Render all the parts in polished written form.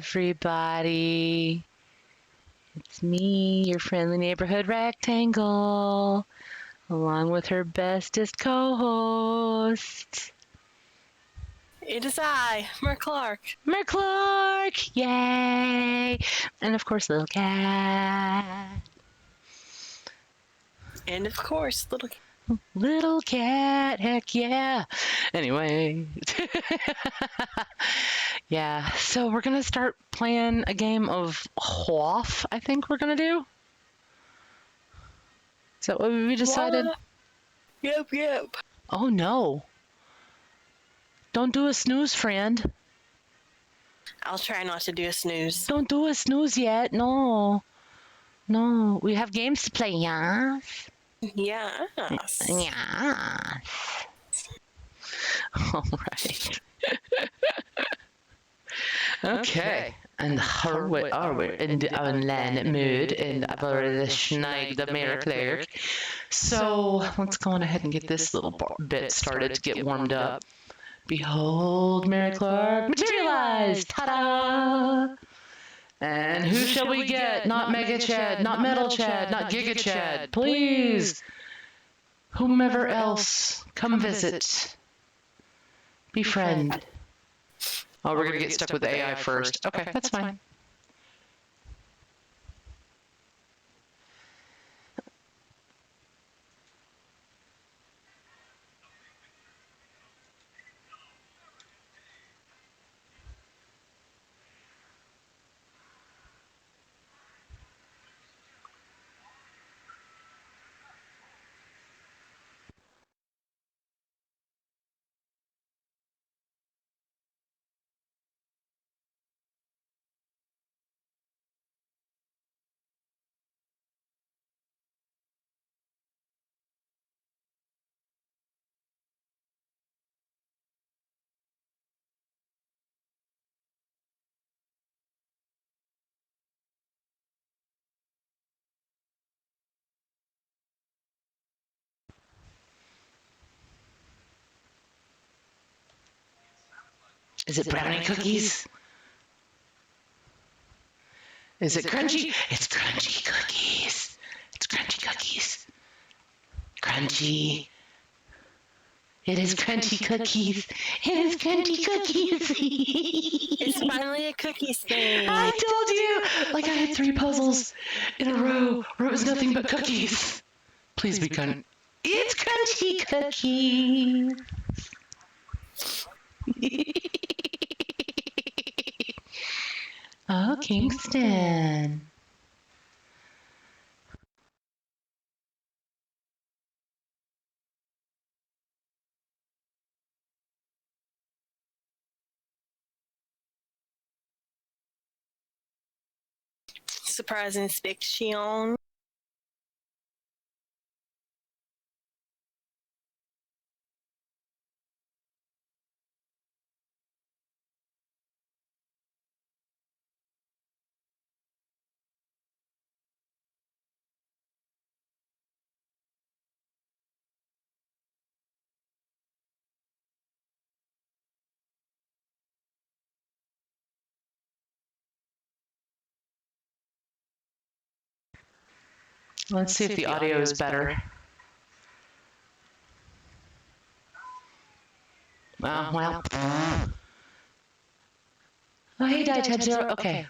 everybody. It's me, your friendly neighborhood rectangle, along with her bestest co-host. It is I, Murrclark. Murrclark! Yay! And of course, Little Cat. And of course, Little Cat. Little Cat, heck yeah! Anyway. Yeah, so we're going to start playing a game of Hwaff, I think we're going to do. Is that what we decided? Yep. Oh, no. Don't do a snooze, friend. I'll try not to do a snooze. Don't do a snooze yet. No. No. We have games to play, yes? Yes. Yes. All right. Okay. And her are we in the online mood, and I've already snagged the Murrclark. So let's go on ahead and get this little bit started to get warmed up. Behold, Murrclark materialize! Ta-da! And who shall we get? Not Mega Chad, not Metal Chad, not Giga Chad. Please! Whomever else, come visit. Befriend. Oh, we're going to get stuck with AI first. Okay, that's fine. Is it brownie cookies? Is it crunchy? It's crunchy cookies. It's crunchy cookies. Crunchy. It is crunchy cookies. It is crunchy cookies. It's finally a cookies thing. I told you! Like I had 3 puzzles in a row where it was nothing but cookies. Please be crunchy. It's crunchy cookies. Oh, Kingston. Surprise inspection. Let's see if the audio is better. Well. Oh, hey, Tab Zero. Okay.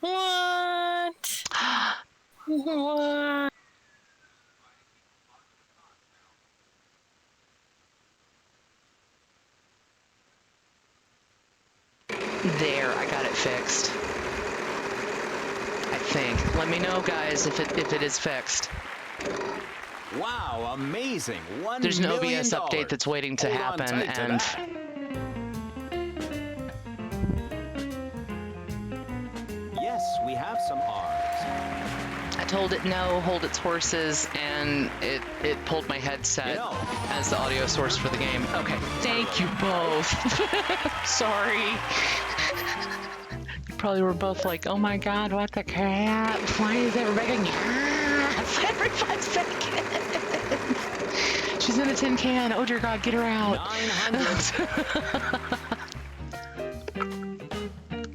What? What? There, I got it fixed. I think. Let me know, guys, if it is fixed. Wow, amazing. There's an OBS update that's waiting to happen, and yes, we have some R's. I told it no, hold its horses, and it pulled my headset as the audio source for the game. Okay, thank you both. Sorry. You probably were both like, oh my god, what the crap? Why is everybody going, yes, every 5 seconds? she's in a tin can. Oh dear God, get her out. 900.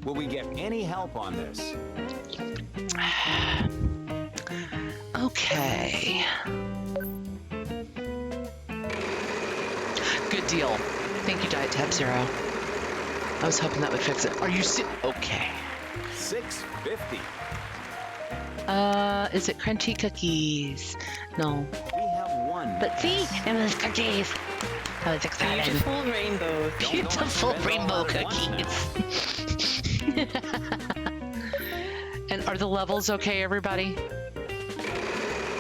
Will we get any help on this? Okay. Good deal. Thank you, Diet Tab Zero. I was hoping that would fix it. Are you okay? 650. Is it crunchy cookies? No. We have one. But see, it was cookies. I was excited. Beautiful rainbow. Beautiful Don't rainbow spend all that at cookies. And are the levels okay, everybody?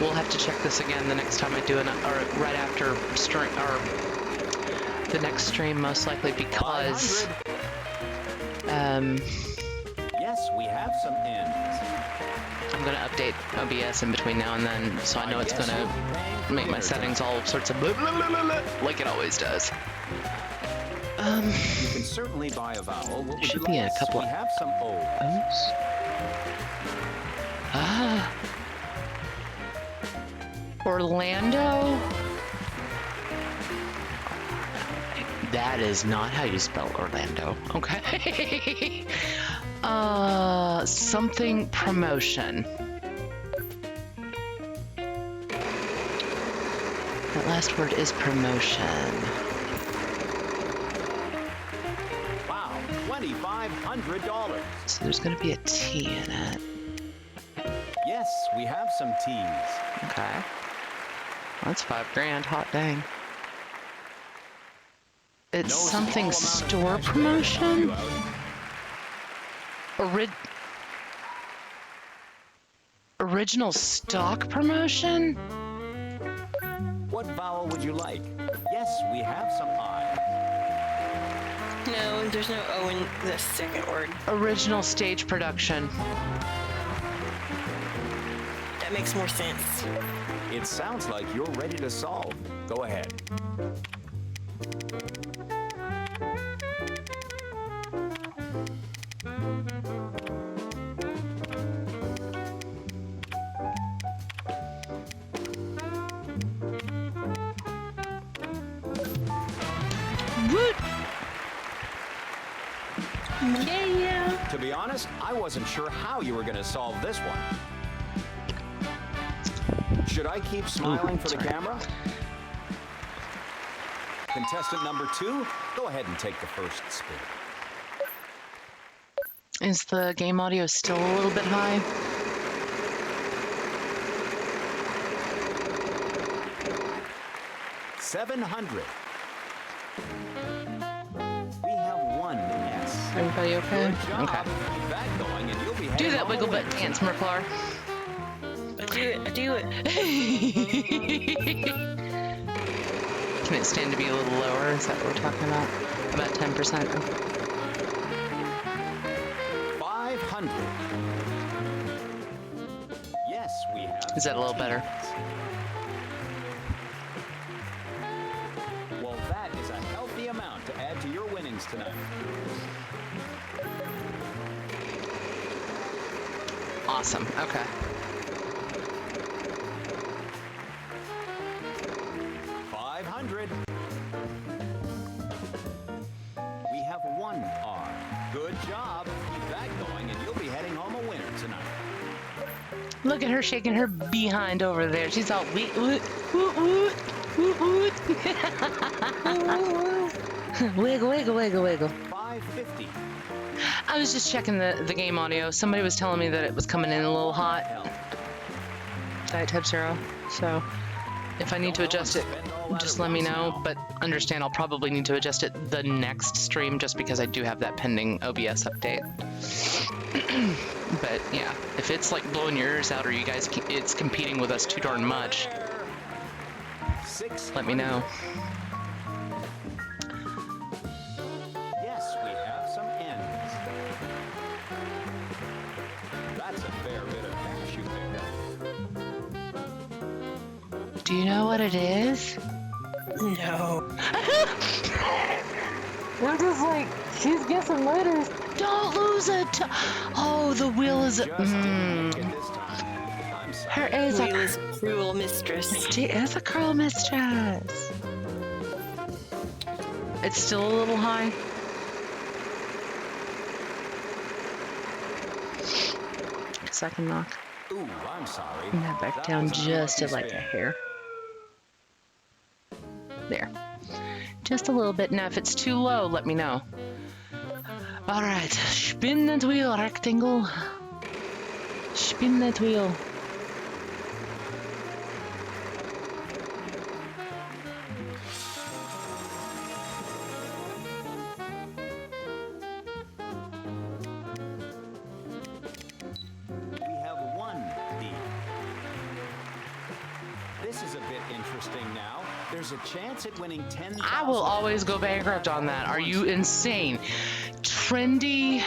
We'll have to check this again the next time I do it, or right after stream, or the next stream, most likely, because 500. Yes, we have some ends. I'm going to update OBS in between now and then, so I know it's going to make my settings all sorts of blah, blah, blah, blah, blah, like it always does. You can certainly buy a vowel. What would Should you be like? a couple We of have some O's. O's. Ah. Orlando? That is not how you spell Orlando. Okay. Something promotion. That last word is promotion. Wow, $2,500. So there's going to be a T in it. Yes, we have some T's. Okay. That's $5,000. Hot dang. It's No something small amount of store cash there to help promotion? you out. Original stock promotion? What vowel would you like? Yes, we have some I. No, there's no O in the second word. Original stage production. That makes more sense. It sounds like you're ready to solve. Go ahead. Woot! Yeah. To be honest, I wasn't sure how you were going to solve this one. Should I keep smiling for the sorry. camera? Contestant number 2, go ahead and take the first spin. Is the game audio still a little bit high? $700. We have one S. Everybody okay? Good job. Okay. Keep that going and you'll be Do heading that home wiggle a butt winner dance, tonight. Murrclark. I do it. Can it stand to be a little lower? Is that what we're talking about? About 10%? 500. Yes, we have. Is that a little better? Well, that is a healthy amount to add to your winnings tonight. Awesome. Okay. $500. We have one R. Good job. Keep that going and you'll be heading home a winner tonight. Look at her shaking her behind over there. She's all wee woot woot woot woot woot. Wiggle, wiggle, wiggle, wiggle. 550. I was just checking the game audio. Somebody was telling me that it was coming in a little hot. Diet Type Zero. So if I need to adjust it, just let me know. But understand I'll probably need to adjust it the next stream just because I do have that pending OBS update. But yeah, if it's like blowing your ears out or you guys, it's competing with us too darn much, let me know. Yes, we have some ends. That's a fair bit of cash you picked up. Do you know what it is? No. We're just like, she's guessing letters. Don't lose it. Oh, the wheel is. Just didn't make it this time. I'm sorry. Her is a Leila's cruel mistress. she is a cruel mistress. It's still a little high. Second knock. Ooh, I'm sorry. And that back That down was an just unlucky like a spin. hair. There. Just a little bit. Now, if it's too low, let me know. All right. Spin that wheel, rectangle. Spin that wheel. We have one B. This is a bit interesting now. There's a chance at winning 10,000. I will always go bankrupt on that. Are you insane? Trendy.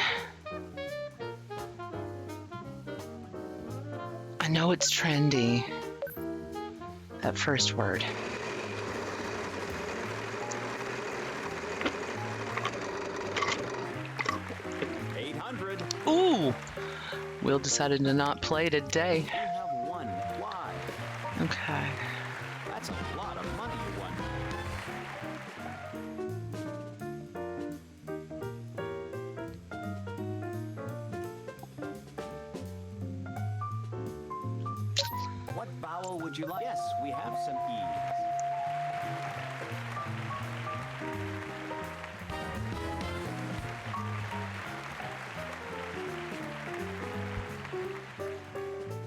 I know it's trendy. That first word. $800. Ooh! Will decided to not play today. You have one. Why? Okay. That's a lot of money you won. What vowel would you like? Yes, we have some E's.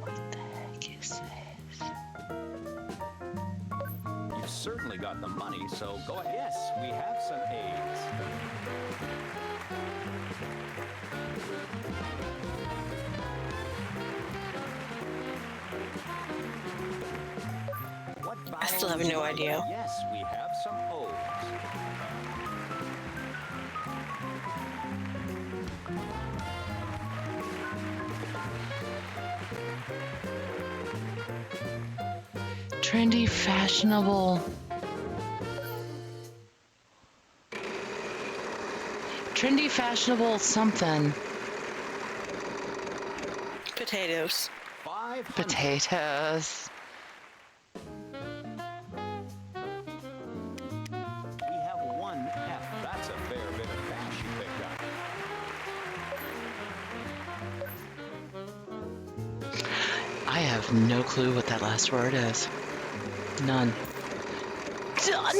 What the heck is this? You've certainly got the money, so go ahead. Yes, we have some A's. What I still vowel have would you no like? idea. Yes, we have some O's. Trendy, fashionable. Trendy, fashionable, something. Potatoes. 500. Potatoes. We have one F. That's a fair bit of cash you picked up. I have no clue what that last word is. None. Daniels!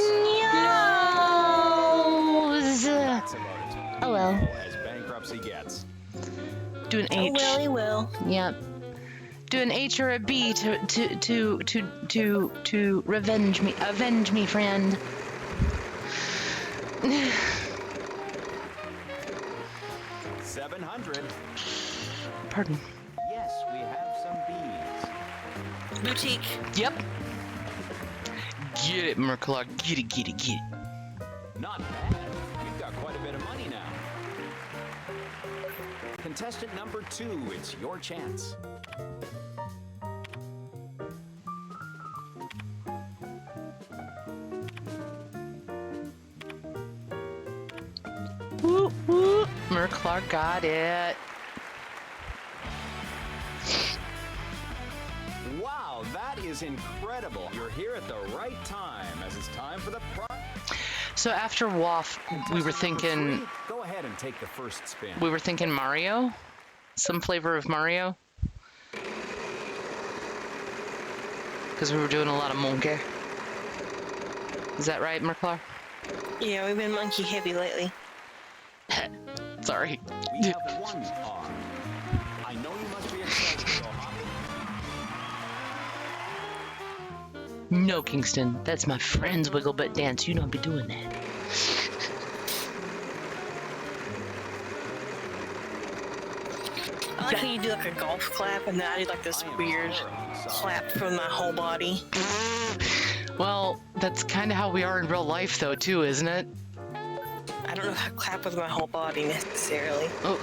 That's about as Oh well. painful as bankruptcy gets. Do an Oh, H. well, he will. Yep. Do an H or a B to revenge me. Avenge me, friend. 700. Pardon. Yes, we have some B's. Boutique. Yep. Get it, Murrclark. Get it, get it, get it. Not bad. You've got quite a bit of money now. Contestant number 2, it's your chance. Whoop, whoop. Murrclark got it. Wow, that is incredible. You're here at the right time, as it's time for the So after WAF, we were thinking Go ahead and take the first spin. Mario, some flavor of Mario, because we were doing a lot of monkey. Is that right, Murrclark? Yeah, we've been monkey heavy lately. Sorry. We have one R. I know you must be excited to go hopping. No, Kingston, that's my friend's wiggle butt dance. You don't be doing that. I like how you do like a golf clap, and then I do like this weird clap from my whole body. Well, that's kind of how we are in real life, though, too, isn't it? I don't know how to clap with my whole body necessarily. Oh,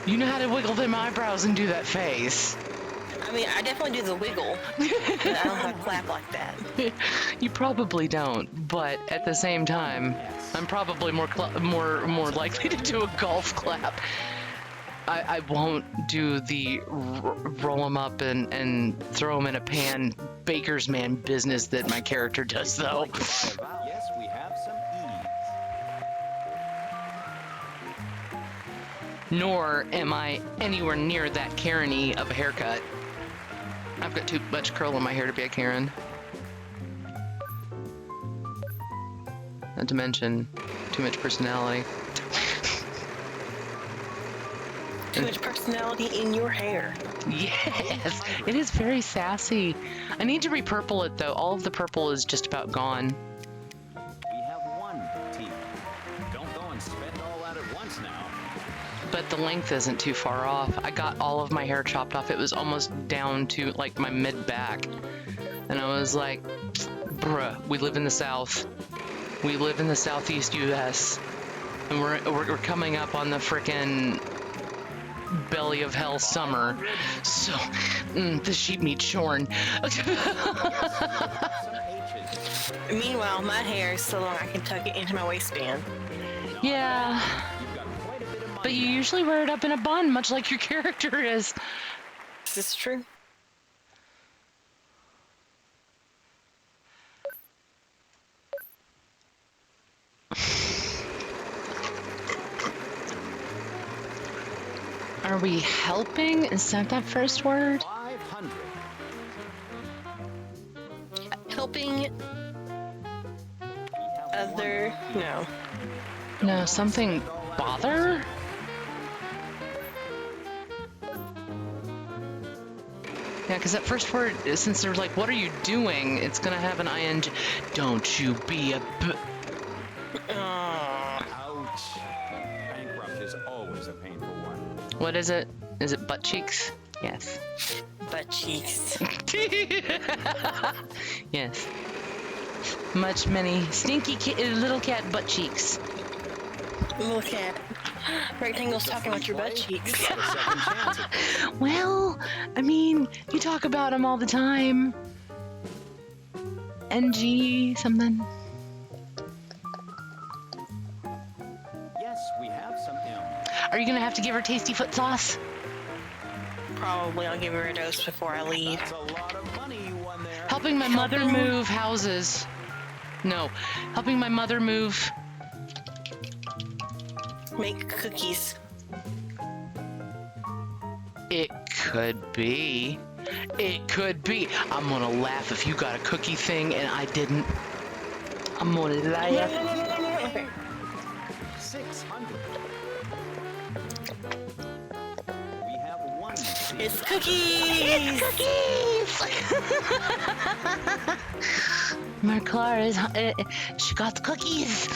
you know how to wiggle them eyebrows and do that face. I mean, I definitely do the wiggle, but I don't know how to clap like that. You probably don't, but at the same time, I'm probably more likely to do a golf clap. I won't do the roll them up and throw them in a pan baker's man business that my character does, though. Yes, we have some ease. Nor am I anywhere near that Karen-y of a haircut. I've got too much curl in my hair to be a Karen. Not to mention, too much personality. Too much personality in your hair. Yes, it is very sassy. I need to repurple it, though. All of the purple is just about gone. We have one teeth. Don't go and spend all that at once now. But the length isn't too far off. I got all of my hair chopped off. It was almost down to, like, my mid-back. And I was like, bruh, we live in the South. We live in the Southeast U.S. And we're coming up on the frickin' belly of hell summer. So, the sheep needs shorn. Meanwhile, my hair is so long I can tuck it into my waistband. Yeah. But you usually wear it up in a bun, much like your character is. Is this true? Are we helping? Is that first word? 500. Helping other... No. No, something bother? Yeah, because that first word, since they're like, what are you doing? It's going to have an ing. Don't you be a Ouch. Bankrupt is always a painful one. What is it? Is it butt cheeks? Yes. Butt cheeks. Yes. Much many stinky little cat butt cheeks. Look at Rectangle's talking about your butt cheeks. Got a second chance at this. Well, I mean, you talk about them all the time. NG something. Yes, we have some M. Are you gonna have to give her tasty foot sauce? Probably I'll give her a dose before I leave. That's a lot of money you won there. Helping my mother move houses. No, helping my mother move. Make cookies. It could be. It could be. I'm gonna laugh if you got a cookie thing and I didn't. I'm gonna laugh. Okay. 600. We have one teeth. It's cookies! Murrclark is. She got the cookies.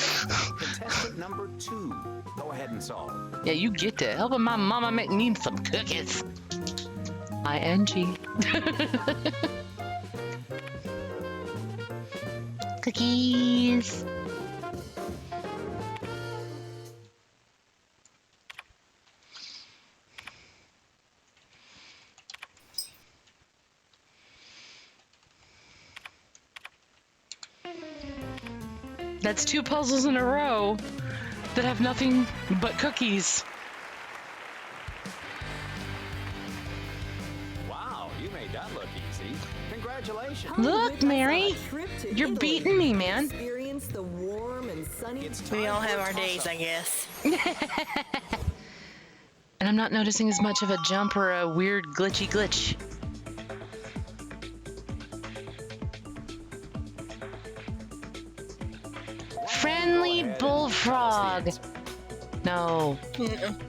Contestant number 2. Go ahead and solve. Yeah, you get to helping my mama make me some cookies. ING. Cookies. That's 2 puzzles in a row that have nothing but cookies. Wow, you made that look easy. Congratulations. Look, Mary, you're beating me, man. Experience the warm and sunny. It's time We all for have a our days, toss-up. I guess. And I'm not noticing as much of a jump or a weird glitchy glitch. Friendly bullfrog. No. Mm-mm.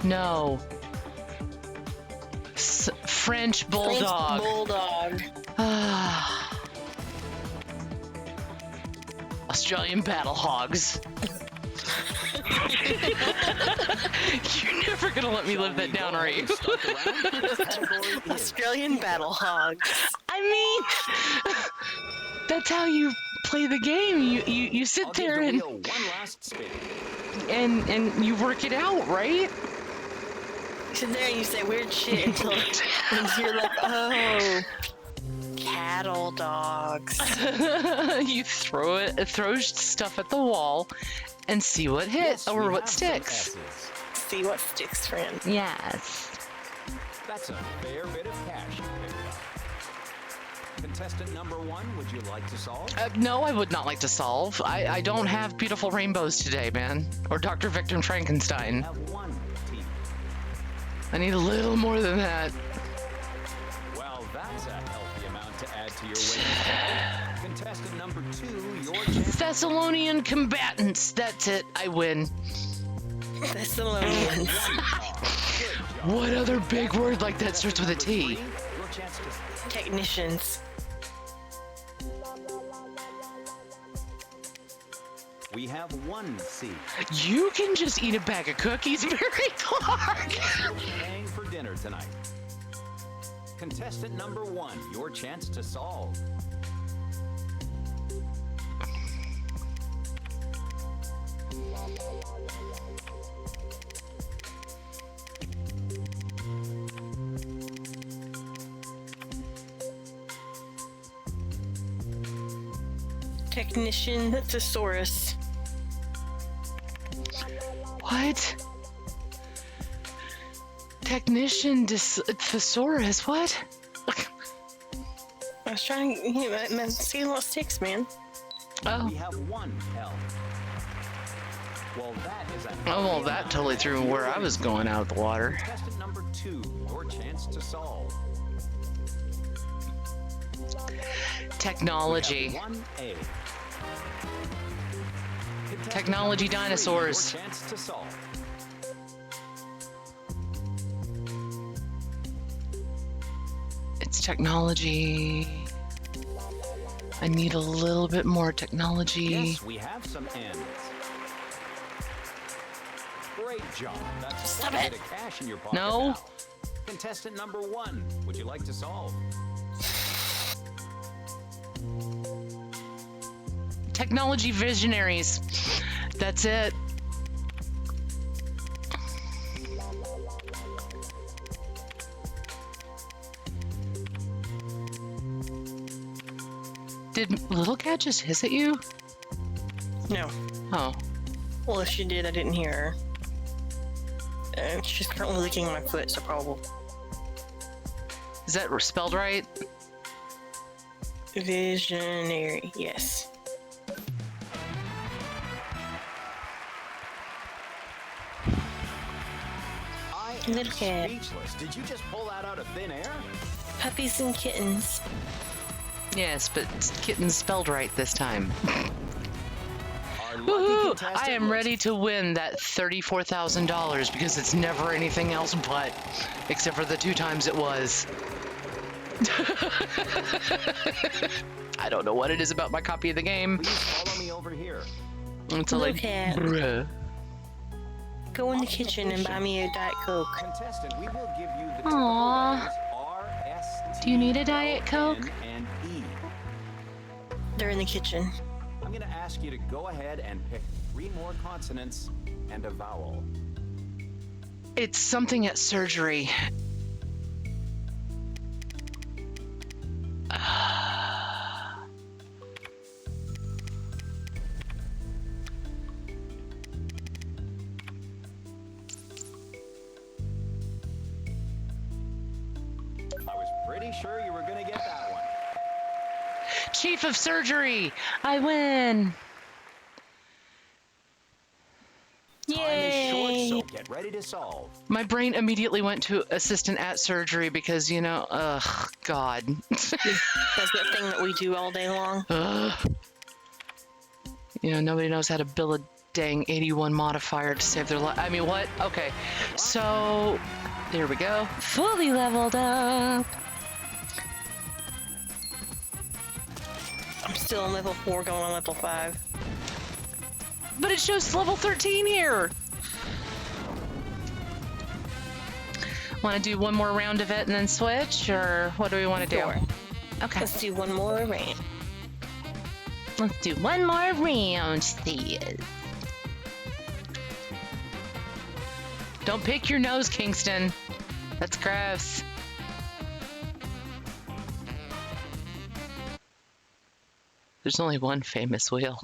No. French bulldog. Bulldog. Australian battle hogs. You're never gonna let me live that down, are you? Stuck around? This category is Australian battle hogs. I mean, that's how you play the game. You sit I'll give there the and, wheel one last spin. and you work it out, right? You sit there and you say weird shit until you're like, oh, cattle dogs. You throw stuff at the wall, and see what hits Yes, or we what have some sticks. S's. See what sticks, friend. Yes. That's a fair bit of cash you picked up. Contestant number 1, would you like to solve? No, I would not like to solve. I don't have beautiful rainbows today, man. Or Dr. Victor Frankenstein. Have 1 team. I need a little more than that. Well, that's a healthy amount to add to your winning. Contestant number 2, your chance. Thessalonian combatants. That's it. I win. Thessalonians. What other big word like that starts with a T? Your chance to Technicians. We have 1 C. You can just eat a bag of cookies, Murrclark. Paying for dinner tonight. Contestant number 1, your chance to solve. Technician thesaurus. What? Technician thesaurus? What? I was trying to see what sticks, man. Oh. We have 1 L. Well, that is a Oh, well, that totally threw where I was going out of the water. Contestant number 2, your chance to solve. Technology. We have 1A. Contestant Technology number 3, dinosaurs. Your chance to solve. It's technology. I need a little bit more technology. Yes, we have some N's. Great job. That's Stop quite a it. bit of cash in your pocket No. now. Contestant number 1, would you like to solve? Technology visionaries. That's it. Did Little Cat just hiss at you? No. Oh. Well, if she did, I didn't hear her. She's currently licking my foot, so probably. Is that spelled right? Visionary, yes. I Little am cat. speechless. Did you just pull that out of thin air? Puppies and kittens. Yes, but kitten's spelled right this time. Our lucky Woohoo! contestant I am was- ready to win that $34,000 because it's never anything else but, except for the 2 times it was. I don't know what it is about my copy of the game. Please follow me over here. It's like, Look at- bruh. Go in the kitchen and buy me a Diet Coke. Contestant, we will give you the Aw. typical letters R, S, T, Do you need a Diet Coke? N, and E. They're in the kitchen. I'm going to ask you to go ahead and pick 3 more consonants and a vowel. It's something at surgery. I was pretty sure you were going to get that one. Chief of surgery! I win! Time Yay! is short, so get ready to solve. My brain immediately went to assistant at surgery because, you know, ugh, God. That's that thing that we do all day long. Ugh. You know, nobody knows how to build a dang 81 modifier to save their life. I mean, what? Okay. So, there we go. Fully leveled up. I'm still on level 4, going on level 5. But it shows level 13 here. Want to do one more round of it and then switch? Or what do we want to do? Sure. Okay. Let's do one more round. Let's do one more round, Steve. Don't pick your nose, Kingston. That's gross. There's only one famous wheel.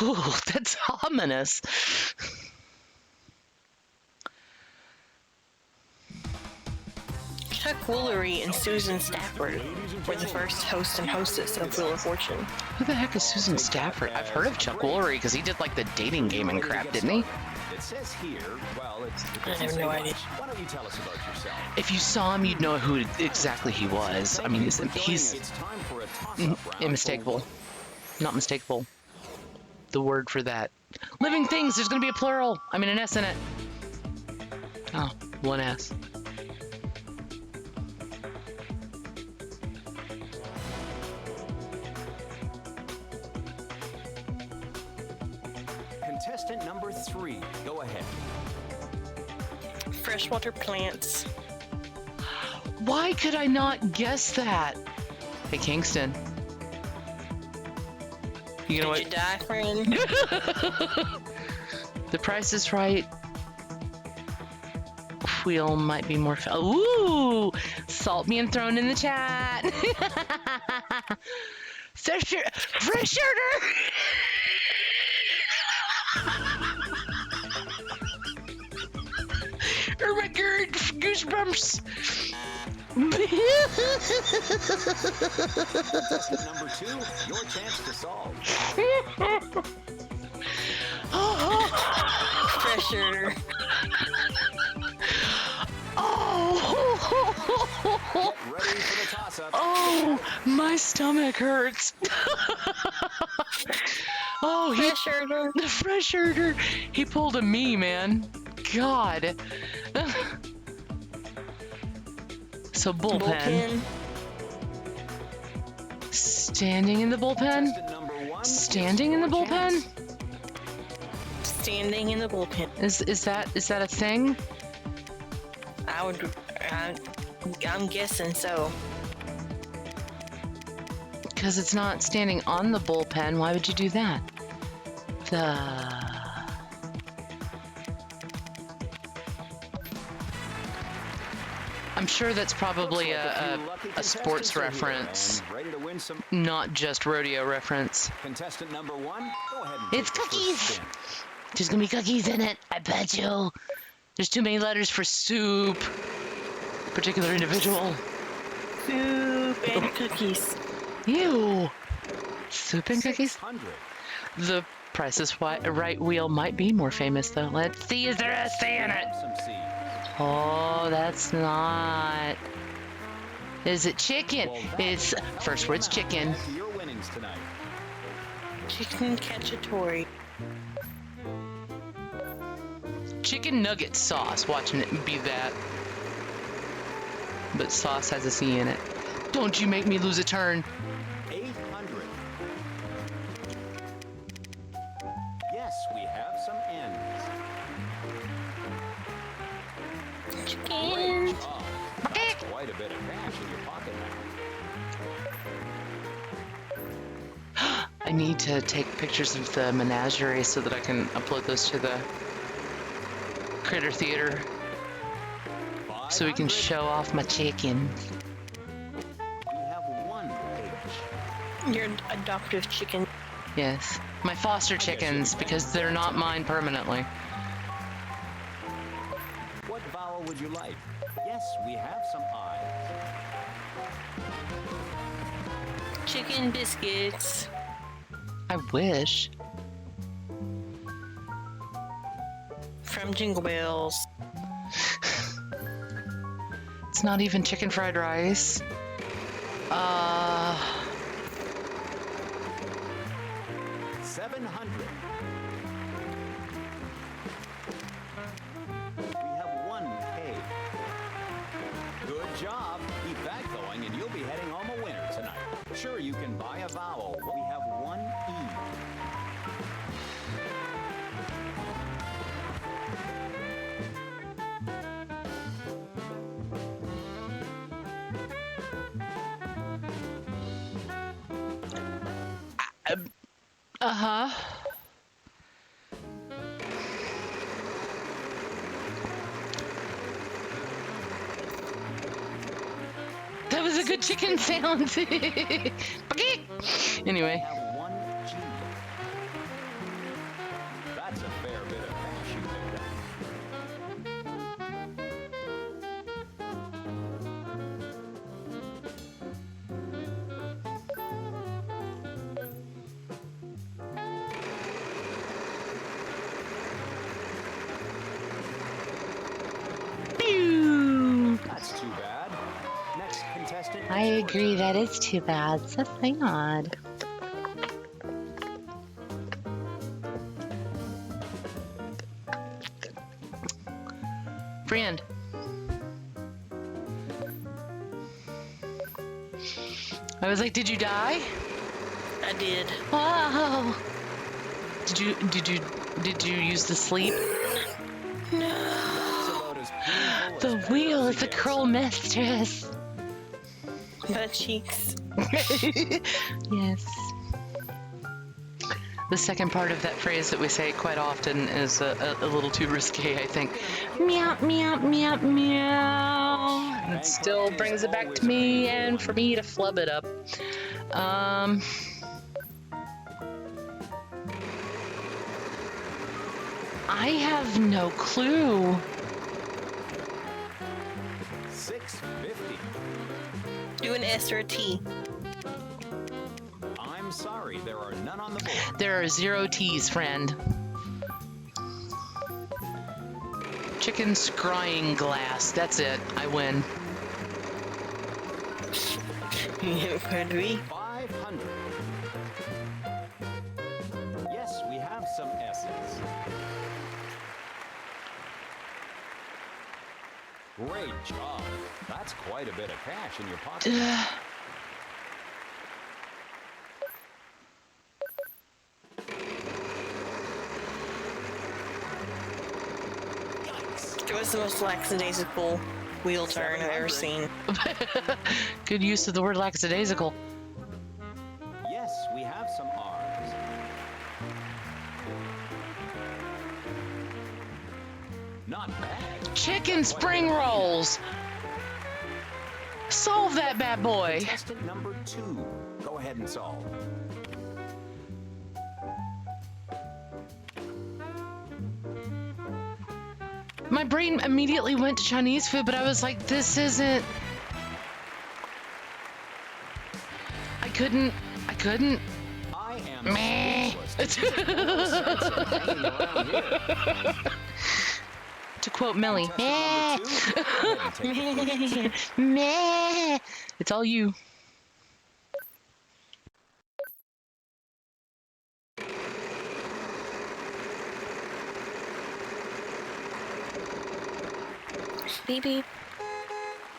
Ooh, that's ominous. Chuck Woolery and Susan Stafford were the first host and hostess of Wheel of Fortune. Who the heck is Susan Stafford? I've heard of Chuck Woolery because he did like the dating game and crap, didn't he? It says here, well, I have no idea. Why don't you tell us about yourself? If you saw him, you'd know who exactly he was. I mean, he's It's time for a toss-up round. unmistakable. Not mistakable. The word for that. Living things, there's going to be a plural. I mean, an S in it. Oh, one S. Contestant number 3, go ahead. Freshwater plants. Why could I not guess that? Hey, Kingston. You know Did you what? die, friend? The Price is Right. Wheel might be more. Ooh! Salt being thrown in the chat. Fresh order. Oh my god, goosebumps. Contestant number 2, your chance to solve. Pressure. Oh, Get ready for the toss-up. oh, my stomach hurts. Oh, Pressure. the fresh herder. He pulled a me, man. God. So bullpen. Standing in the bullpen. Contestant number 1, Standing in the bullpen. Standing in the bullpen. Is that a thing? I'm guessing so. Because it's not standing on the bullpen. Why would you do that? I'm sure that's probably a sports reference, ready to win some. not just rodeo reference. Contestant number 1, go ahead and It's take the first cookies. spin. There's gonna be cookies in it, I bet you. There's too many letters for soup. Particular individual. Soup and cookies. Ew. Soup and cookies? 600. The Price is Right wheel might be more famous though. Let's see, is there a C in it? Some seeds. Oh, that's not. Is it chicken? Well, It's first word's chicken. Add to your winnings tonight. Chicken cacciatore. Chicken nugget sauce. Watching it be that. But sauce has a C in it. Don't you make me lose a turn. 800. Yes, we have some ends. Chicken. Oh, that's quite a bit of cash in your pocket now. I need to take pictures of the menagerie so that I can upload those to the Critter Theater so we can 500. show off my chicken. We have 1 H. Your adoptive chicken. Yes. My foster chickens, because they're not mine permanently. What vowel would you like? Yes, we have some I's. Chicken biscuits. I wish. From Jingle Bells. It's not even chicken fried rice. 700. We have 1 K. Good job. Keep that going and you'll be heading home a winner tonight. Sure, you can buy a vowel. We have 1 E. Uh-huh. That was a good chicken sound. Anyway. We have 1 I agree. That is too bad. So sad. Friend. I was like, did you die? I did. Oh. Did you use the sleep? That's about as painful as The wheel is the gets. cruel mistress. Butt cheeks. Yes. The second part of that phrase that we say quite often is a little too risque, I think. Meow, meow, meow, meow. And it still brings it back to me and for me to flub it up. I have no clue. 650. Do an S or a T. I'm sorry, there are none on the board. There are 0 T's, friend. Chicken scrying glass. That's it. I win. Could we? 500. Yes, we have some S's. Great job. That's quite a bit of cash in your pocket. It was the most lackadaisical wheel turn I've ever seen. Good use of the word lackadaisical. Yes, we have some R's. Not bad. Chicken spring rolls. Solve that bad boy. Contestant number 2. Go ahead and solve. My brain immediately went to Chinese food, but I was like, this isn't... I couldn't... I am Meh. speechless. There's no sense in hanging around here. To quote Millie, meh, Contestant number 2, go ahead and take the quiz. meh. It's all you. Beep beep.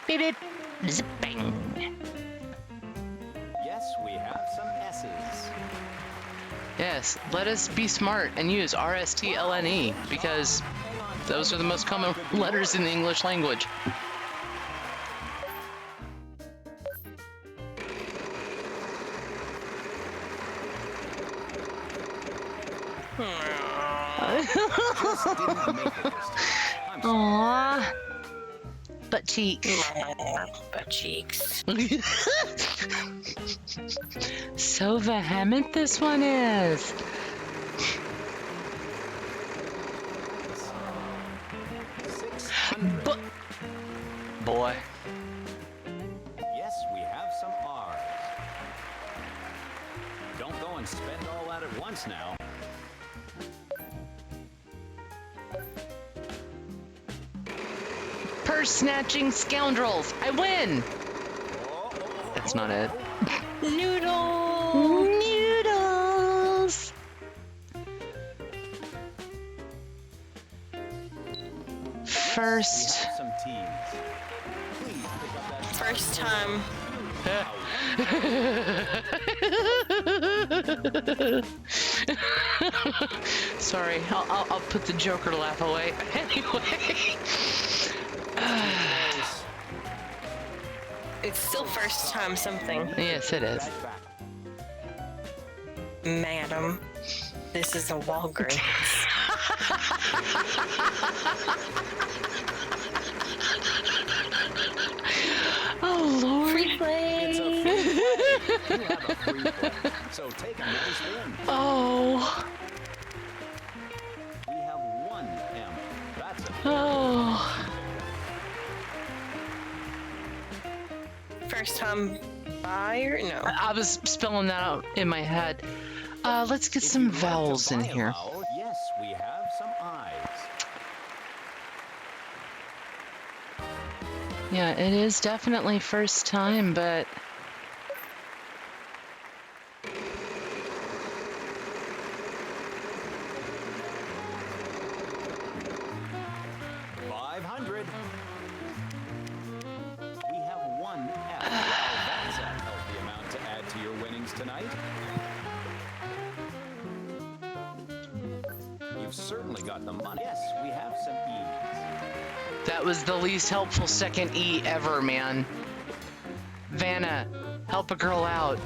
Beep, beep. Zipping. Yes, we have some S's. Yes, let us be smart and use RSTLNE because those are the most common letters in the English language. Just didn't make it this time. I'm sorry. Aww. Butt cheeks. Butt cheeks. So vehement this one is. 600. But boy. Yes, we have some R's. Don't go and spend all that at once now. Purse snatching scoundrels. I win. That's not it. Noodle. Noodles. First. We have some T's. Please pick up that First time. Sorry, I'll put the Joker laugh away. Anyway. It's still first time something. Yes, it is. back. Madam, this is a Walgreens. Oh Lord. Free play. It's a free play. You have a free play. So take a nice win. Oh. We have 1 M. That's a Oh. First time buyer? No. I was spelling that out in my head. Let's get some If you'd like to vowels in buy a here. vowel, yes, we have some I's. Yeah, it is definitely first time, but 500. We have one F. Wow, that's a healthy amount to add to your winnings tonight. You've certainly got the money. Yes, we have some E's. that was the least helpful second E ever, man. Vanna, help a girl out.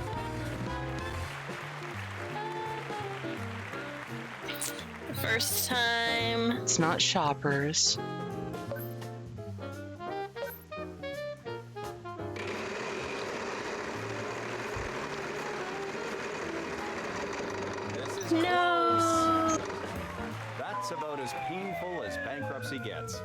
First time. It's not shoppers. This is No. close. That's about as painful as bankruptcy gets.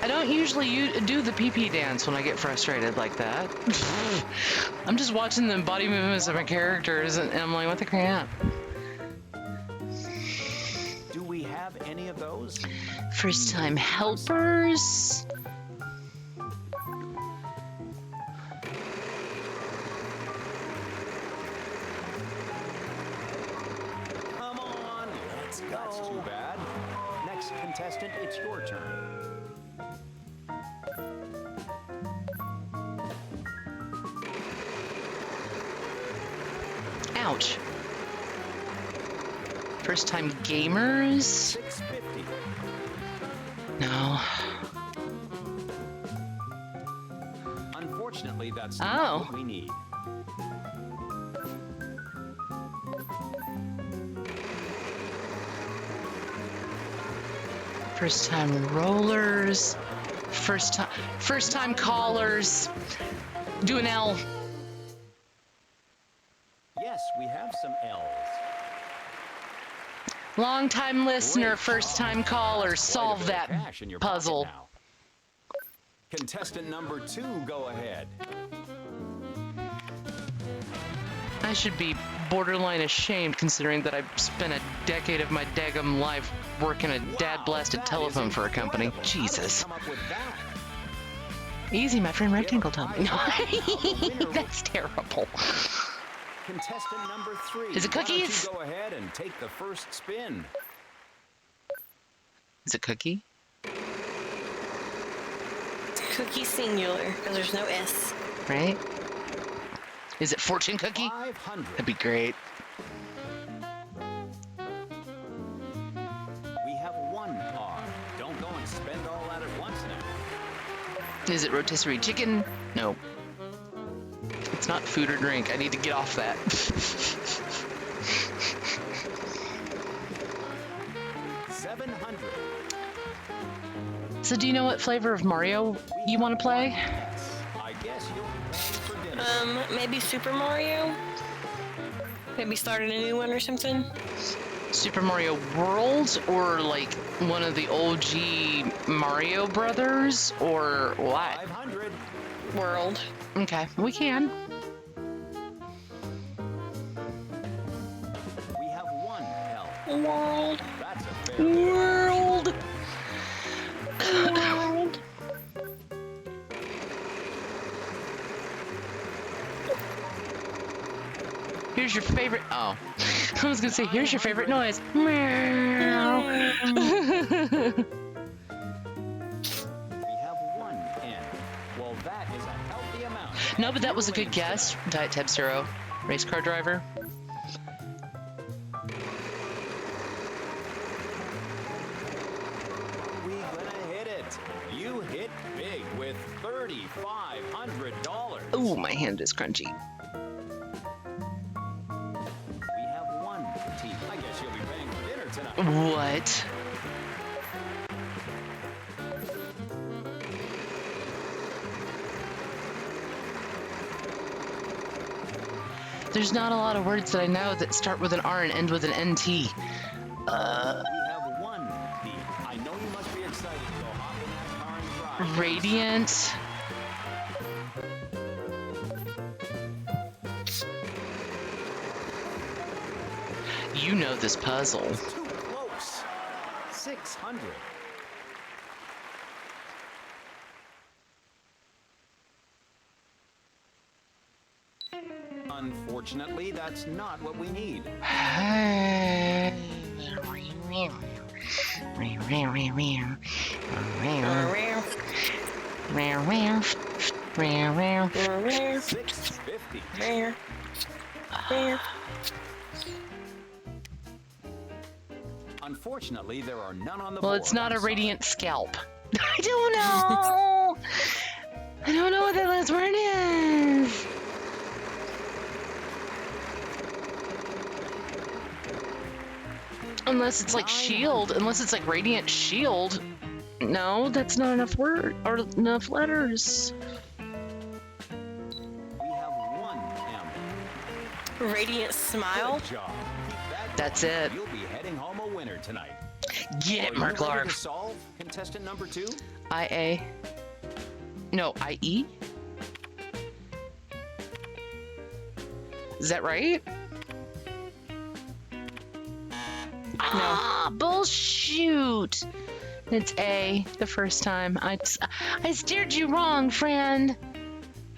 I don't usually do the pee-pee dance when I get frustrated like that. I'm just watching the body movements of my characters, and I'm like, what the crap? Do we have any of those? First time helpers? Come on, let's go. That's too bad. Next contestant, it's your turn. Ouch. First time gamers? 650. No. Unfortunately, that's Oh. not what we need. First time rollers. First time callers. Do an L. Yes, we have some L's. Long time listener, Great first job. time caller. That's quite a Solve bit of that cash in your pocket puzzle. now. Contestant number 2, go ahead. I should be borderline ashamed considering that I've spent a decade of my daggum life working a dad-blasted Wow, that telephone is for a company. incredible. How did you Jesus. come up with that? Easy, my friend Rectangle told me. winner will- That's terrible. Contestant number 3. Is it Why don't you cookies? go ahead and take the first spin. Is it cookie? Cookie singular, because there's no S. Right? Is it fortune cookie? 500. That'd be great. We have one R. Don't go and spend all that at once now. Is it rotisserie chicken? No. It's not food or drink. I need to get off that. 700. So do you know what flavor of Mario you want to play? Yes. I guess you'll be paying for dinner. Maybe Super Mario? Maybe start a new one or something? Super Mario World, or like one of the OG Mario Brothers, or what? 500. World. Okay, we can. We have one L. World. That's a fair bit. World. World. Here's your favorite. Oh, I was gonna say, here's your favorite noise. Meow. We have one N. Well, that is a healthy amount. No, but that was a good guess. Diet Tab Zero, race car driver. We gonna hit it. You hit big with $3,500. Ooh, my hand is crunchy. We have one T. I guess you'll be paying for dinner tonight. What? There's not a lot of words that I know that start with an R and end with an NT. We have one P. I know you must be excited to go hop in that car and drive. Radiant. You know this puzzle. Too close. 600. Unfortunately, that's not what we need. $650. Unfortunately, there are none on the board. Well, it's not I'm a sorry. radiant scalp. I don't know. I don't know what that last word is. Unless it's like shield. Unless it's like radiant shield. No, that's not enough word or enough letters. We have one M. Radiant smile. Good job. Keep that That's going. it. You'll be heading home a winner tonight. Get it, Are you ready to Murrclark. solve contestant number 2? IA. No, IE? Is that right? Ah, bullshoot. It's A the first time. I steered you wrong, friend.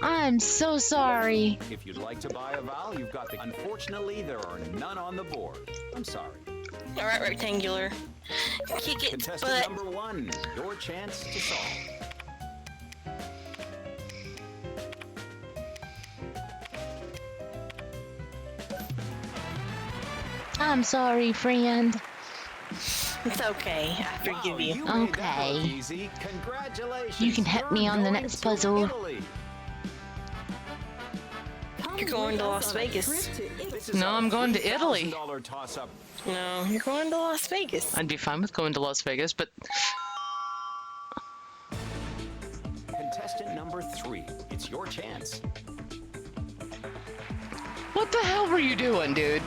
I'm so sorry. If you'd like to buy a vowel, you've got the. Unfortunately, there are none on the board. I'm sorry. All right, rectangular. Kick it, Contestant but number 1, your chance to solve. I'm sorry, friend. it's okay. I forgive you. You made that Okay. look easy. Congratulations. You can help me You're on the going next to puzzle. Italy. Come You're going with to us Las on a Vegas. trip to Italy. This is No, a I'm going to Italy. $3,000 toss-up. No, you're going to Las Vegas. I'd be fine with going to Las Vegas, but Contestant number 3, it's your chance. what the hell were you doing, dude?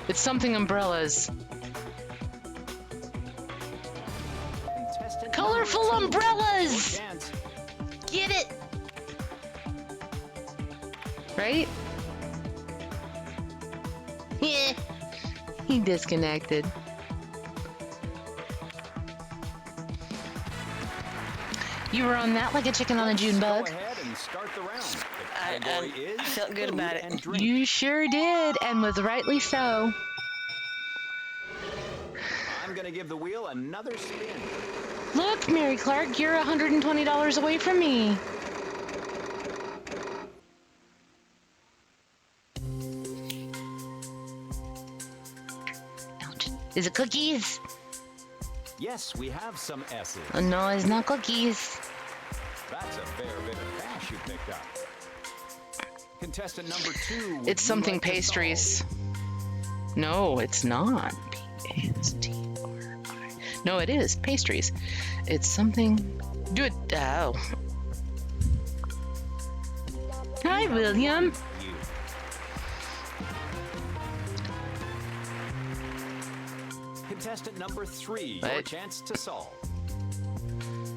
It's something umbrellas. Contestant Colorful number 2, umbrellas! your chance. Get it? Right? Yeah. He disconnected. You were on that like a chicken on a June bug. Go ahead and start the round. The I category is felt good food about it. and drink. You sure did, and was rightly so. I'm going to give the wheel another spin. Look, Murrclark, you're $120 away from me. Ouch. Is it cookies? Yes, we have some S's. Oh, no, it's not cookies. That's a fair bit of cash you picked up. Contestant number 2. would It's you something like to pastries. No, it's not. P-A-S-T-R-I. No, it is pastries. It's something. Do it. Oh. Hi, William. solve? You. Contestant number 3. Your What? chance to solve.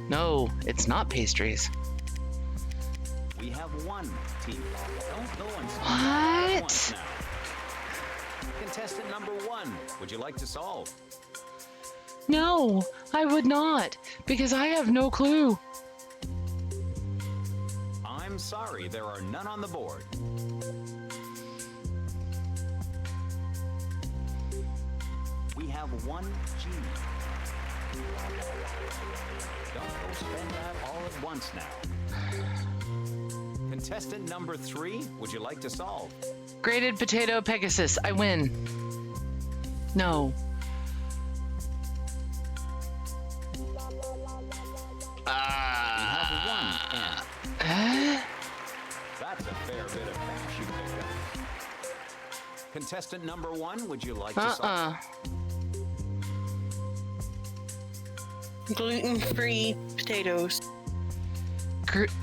No, it's not pastries. We have one team. Don't go and stop What? once now. Contestant number 1. Would you like to solve? No, I would not, because I have no clue. I'm sorry, there are none on the board. We have one G. Don't go spend that all at once now. Contestant number 3, would you like to solve? Grated potato Pegasus. I win. No. We have one N. That's a fair bit of cash you picked up. Contestant number 1, would you like to solve? Gluten-free potatoes.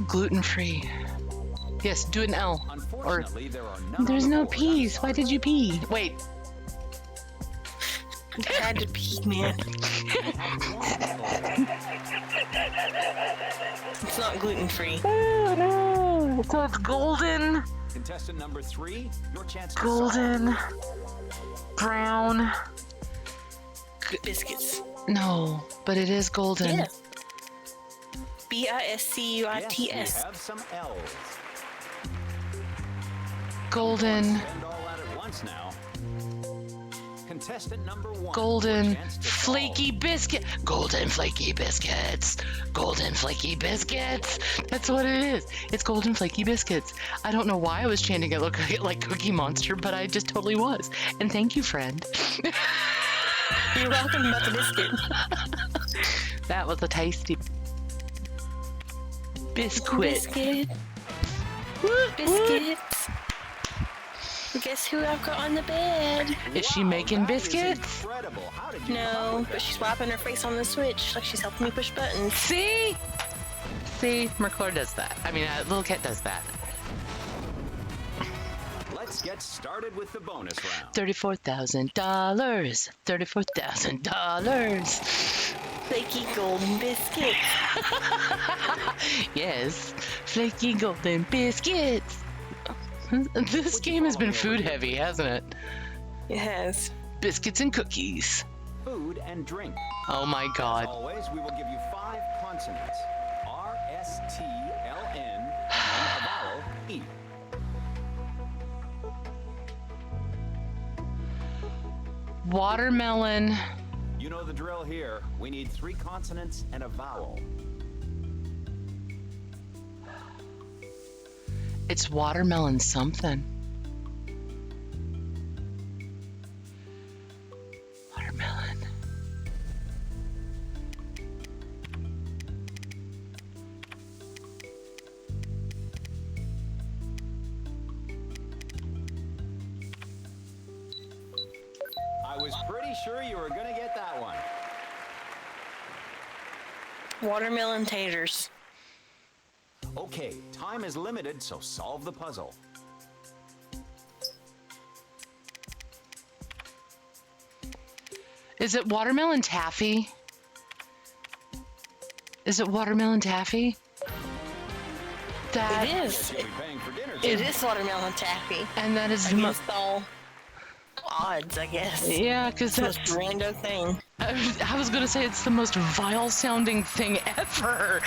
Gluten-free. Yes, do an L. Or Unfortunately, there are none there's on the no board. P's. I'm Why did you pee? Wait. I had to pee, man. sorry. It's not gluten-free. Oh no! So it's golden. Contestant number 3, your chance to Golden. Brown. Biscuits. No, but it is golden. Yeah. Biscuits. Yes, we have some L's. Golden. Spend all that at once now. Contestant number 1. Golden. your chance to Flaky solve. biscuit. Golden flaky biscuits. Golden flaky biscuits. That's what it is. It's golden flaky biscuits. I don't know why I was chanting it like Cookie Monster, but I just totally was. And thank you, friend. You're welcome about the biscuit. That was a tasty biscuit. Biscuit. Woo, woo. Biscuits. Guess who I've got on the bed? Is she Wow, making that is biscuits? incredible. How did you come up No, with but that? she's wiping her face on the switch like she's helping me push buttons. See? See, Murrclark does that. I mean, Little Cat does that. Let's get started with the bonus round. $34,000. $34,000. Flaky golden biscuits. Yes, flaky golden biscuits. This game has been food heavy, hasn't it? It has. Biscuits and cookies. Food and drink. Oh my As god. always, we will give you 5 consonants. R, S, T, L, N, and a vowel, E. Watermelon. You know the drill here. We need 3 consonants and a vowel. It's watermelon something. Watermelon. I was pretty sure you were going to get that one. Watermelon taters. Okay, time is limited, so solve the puzzle. Is it watermelon taffy? Is it watermelon taffy? That It is. You'll be paying for dinner It too. is watermelon taffy. and that is the Against all odds, I guess. yeah, because It's the that's most random thing. I was gonna say it's the most vile sounding thing ever.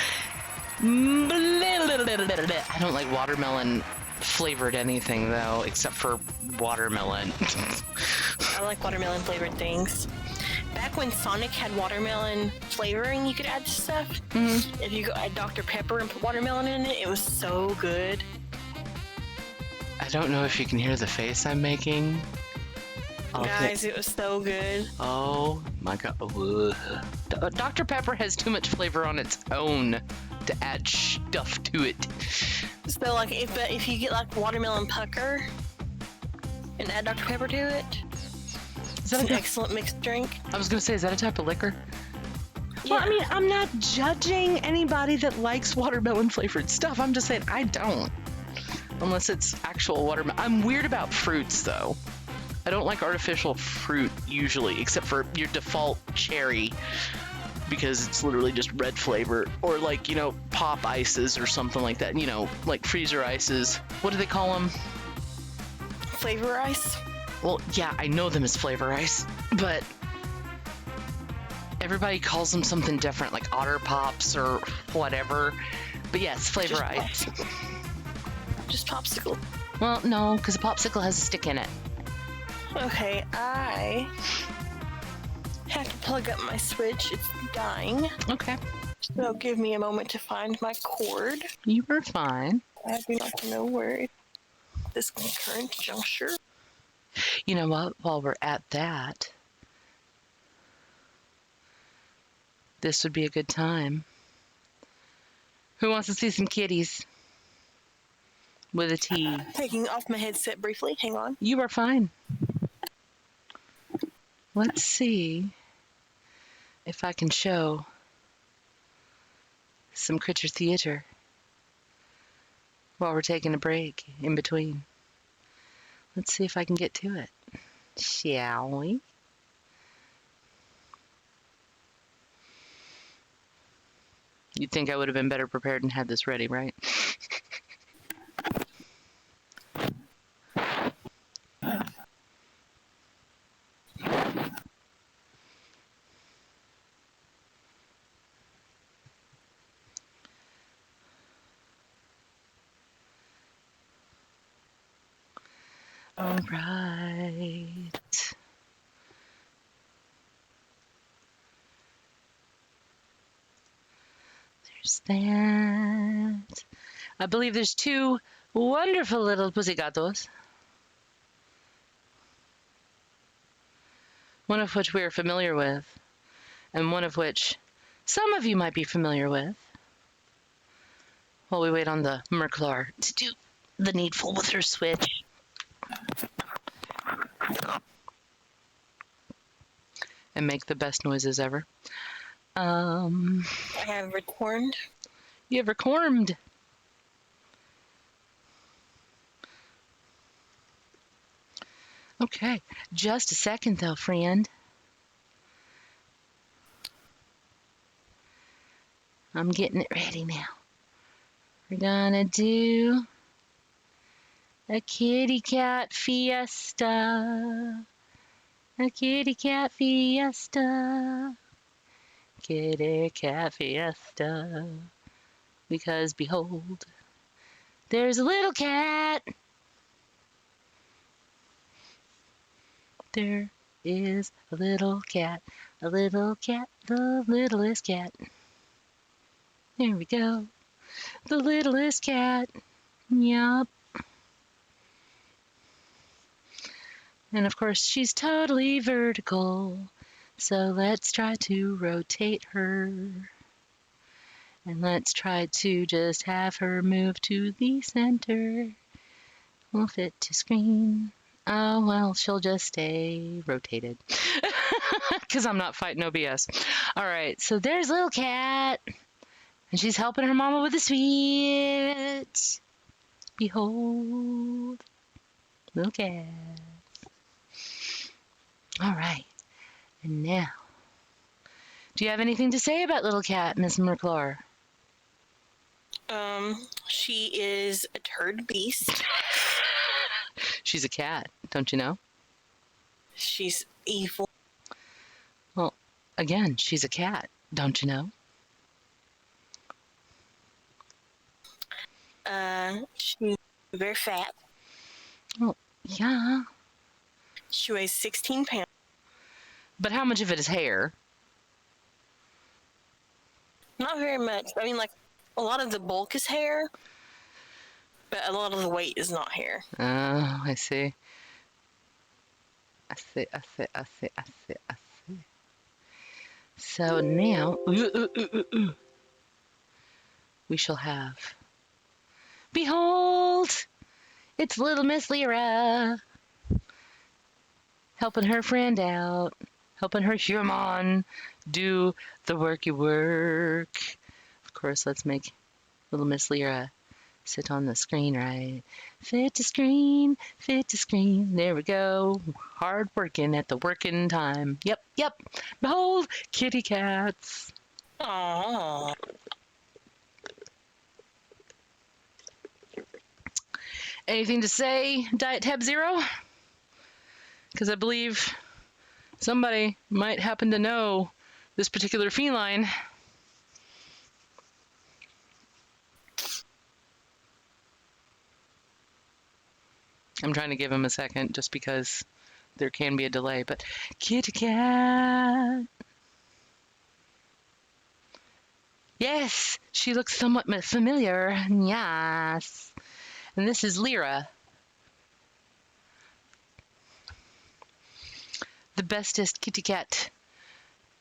I don't like watermelon flavored anything though, except for watermelon. I like watermelon flavored things. Back when Sonic had watermelon flavoring, you could add to stuff. If you could add Dr. Pepper and put watermelon in it, it was so good. I don't know if you can hear the face I'm making. Guys, it was so good. Oh my god. Ugh. Dr. Pepper has too much flavor on its own to add stuff to it. So, like, if you get like watermelon pucker and add Dr. Pepper to it, Is it's that an a, excellent mixed drink. I was gonna say, is that a type of liquor? Yeah. Well, I mean, I'm not judging anybody that likes watermelon flavored stuff. I'm just saying I don't. Unless it's actual watermelon. I'm weird about fruits though. I don't like artificial fruit usually, except for your default cherry, because it's literally just red flavor. Or like, you know, pop ices or something like that. You know, like freezer ices. What do they call them? Flavor ice. Well, yeah, I know them as flavor ice, but everybody calls them something different, like Otter Pops or whatever. But yes, flavor Just ice. Just popsicle. Well, no, because a popsicle has a stick in it. Okay, I have to plug up my Switch. It's dying. Okay, So give me a moment to find my cord. you were fine. I do not know where this current juncture. You know what? While we're at that, this would be a good time. Who wants to see some kitties? With a T. Taking off my headset briefly. Hang on. You are fine. Let's see if I can show some creature theater while we're taking a break in between. Let's see if I can get to it. Shall we? You'd think I would have been better prepared and had this ready, right? All right. There's that. I believe there's two wonderful little pussygatos. One of which we are familiar with, and one of which some of you might be familiar with, while we wait on the Murrclark to do the needful with her switch. And make the best noises ever. I have returned. You ever cormed? Okay, just a second though, friend. I'm getting it ready now. We're gonna do a kitty cat fiesta. A kitty cat fiesta. Kitty cat fiesta. Because behold, there's a little cat. There is a little cat, the littlest cat. There we go. The littlest cat. Yup. And of course, she's totally vertical. So let's try to rotate her. And let's try to just have her move to the center. We'll fit to screen. Oh, well, she'll just stay rotated. Because I'm not fighting OBS. All right, so there's little cat. And she's helping her mama with the switch. Behold, little cat. All right, and now, do you have anything to say about little cat, Miss Murrclark? She is a turd beast. She's a cat, don't you know? She's evil. Well, again, she's a cat, don't you know? She's very fat. Well, yeah. She weighs 16 pounds. But how much of it is hair? Not very much. I mean, like, a lot of the bulk is hair, but a lot of the weight is not hair. Oh, I see. I see. So now, we shall have. Behold! It's little Miss Lyra. Helping her friend out. Helping her human do the worky work. Of course, let's make little Miss Lyra sit on the screen, right? Fit to screen, fit to screen. There we go. Hard working at the working time. Yep. Behold, kitty cats. Aww. Anything to say, Diet Tab Zero? Because I believe somebody might happen to know this particular feline. I'm trying to give him a second just because there can be a delay, but kitty cat. Yes, she looks somewhat familiar. Yes. And this is Lyra. The bestest kitty cat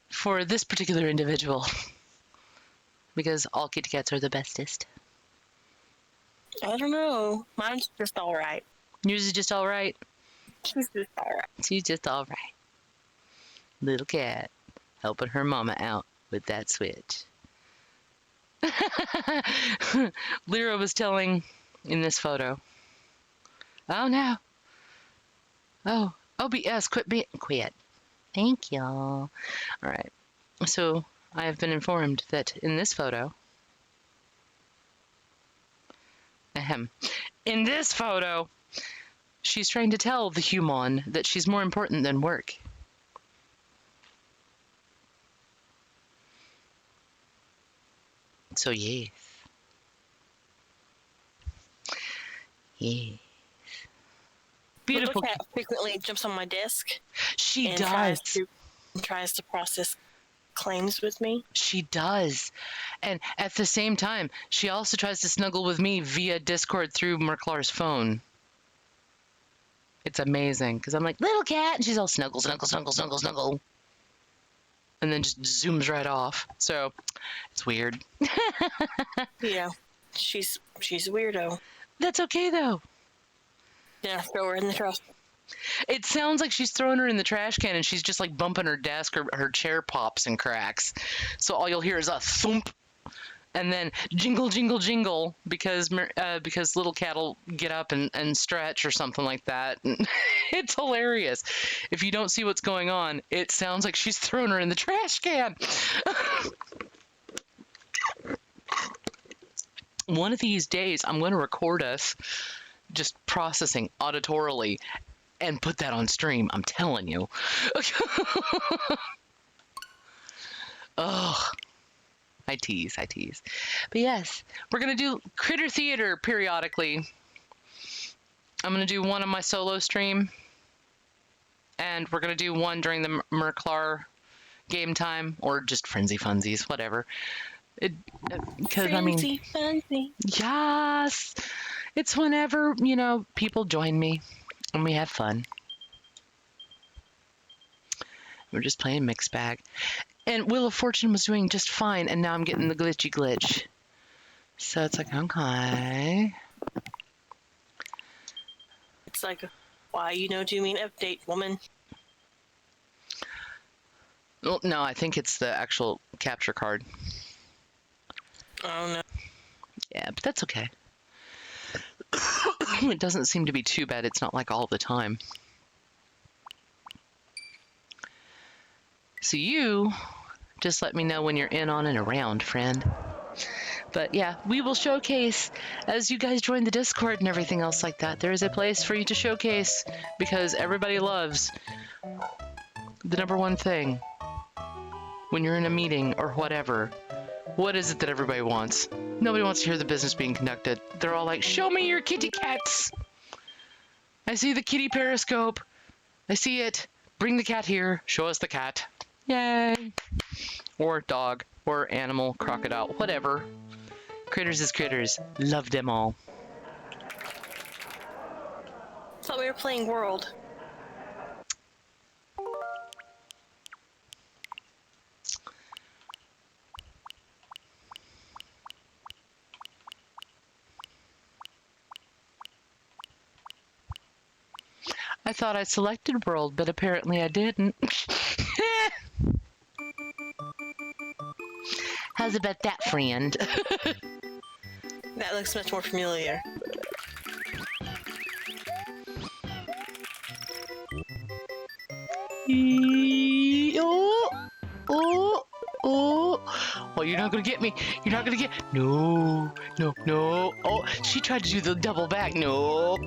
for this particular individual. Because all kitty cats are the bestest. I don't know. Mine's just alright. Yours is just all right. She's just alright. She's just all right. Little cat helping her mama out with that switch. Lyra was telling in this photo. Oh no. Oh, OBS, quit. Thank you. All right. So I have been informed that in this photo, in this photo, she's trying to tell the human that she's more important than work. So yes. Beautiful. Little cat frequently jumps on my desk She and does. tries to process claims with me. She does. And at the same time, she also tries to snuggle with me via Discord through Murrclark's phone. It's amazing because I'm like, little cat, and she's all snuggle, snuggle, snuggle, snuggle, snuggle. And then just zooms right off. So it's weird. Yeah, she's a weirdo. That's okay though. Yeah, throw her in the trash. It sounds like she's throwing her in the trash can and she's just like bumping her desk or her chair pops and cracks. So all you'll hear is a thump and then jingle, jingle, jingle because little cat will get up and stretch or something like that. It's hilarious. If you don't see what's going on, it sounds like she's throwing her in the trash can. One of these days, I'm going to record us just processing auditorily and put that on stream. I'm telling you. Oh, I tease. But yes, we're going to do Critter Theater periodically. I'm going to do one on my solo stream. And we're going to do one during the Murrclark Gaemtiem or just Frenzy Funsies, whatever. Because, I mean, Frenzy. yes, it's whenever, people join me and we have fun. We're just playing mixed bag. And Wheel of Fortune was doing just fine, and now I'm getting the glitchy glitch. So it's like, okay. It's like, why do you mean update, woman? Well, no, I think it's the actual capture card. Oh, no. Yeah, but that's okay. It doesn't seem to be too bad. It's not like all the time. So you just let me know when you're in, on, and around, friend. But yeah, we will showcase as you guys join the Discord and everything else like that. There is a place for you to showcase because everybody loves the number one thing when you're in a meeting or whatever. What is it that everybody wants? Nobody wants to hear the business being conducted. They're all like, show me your kitty cats. I see the kitty periscope. I see it. Bring the cat here. Show us the cat. Yay. Or dog. Or animal, crocodile, whatever. Critters is critters. Love them all. Thought we were playing World. I thought I selected world, but apparently I didn't. How's about that, friend? That looks much more familiar. Oh, you're not gonna get me. You're not gonna get. No. Oh, she tried to do the double back. No.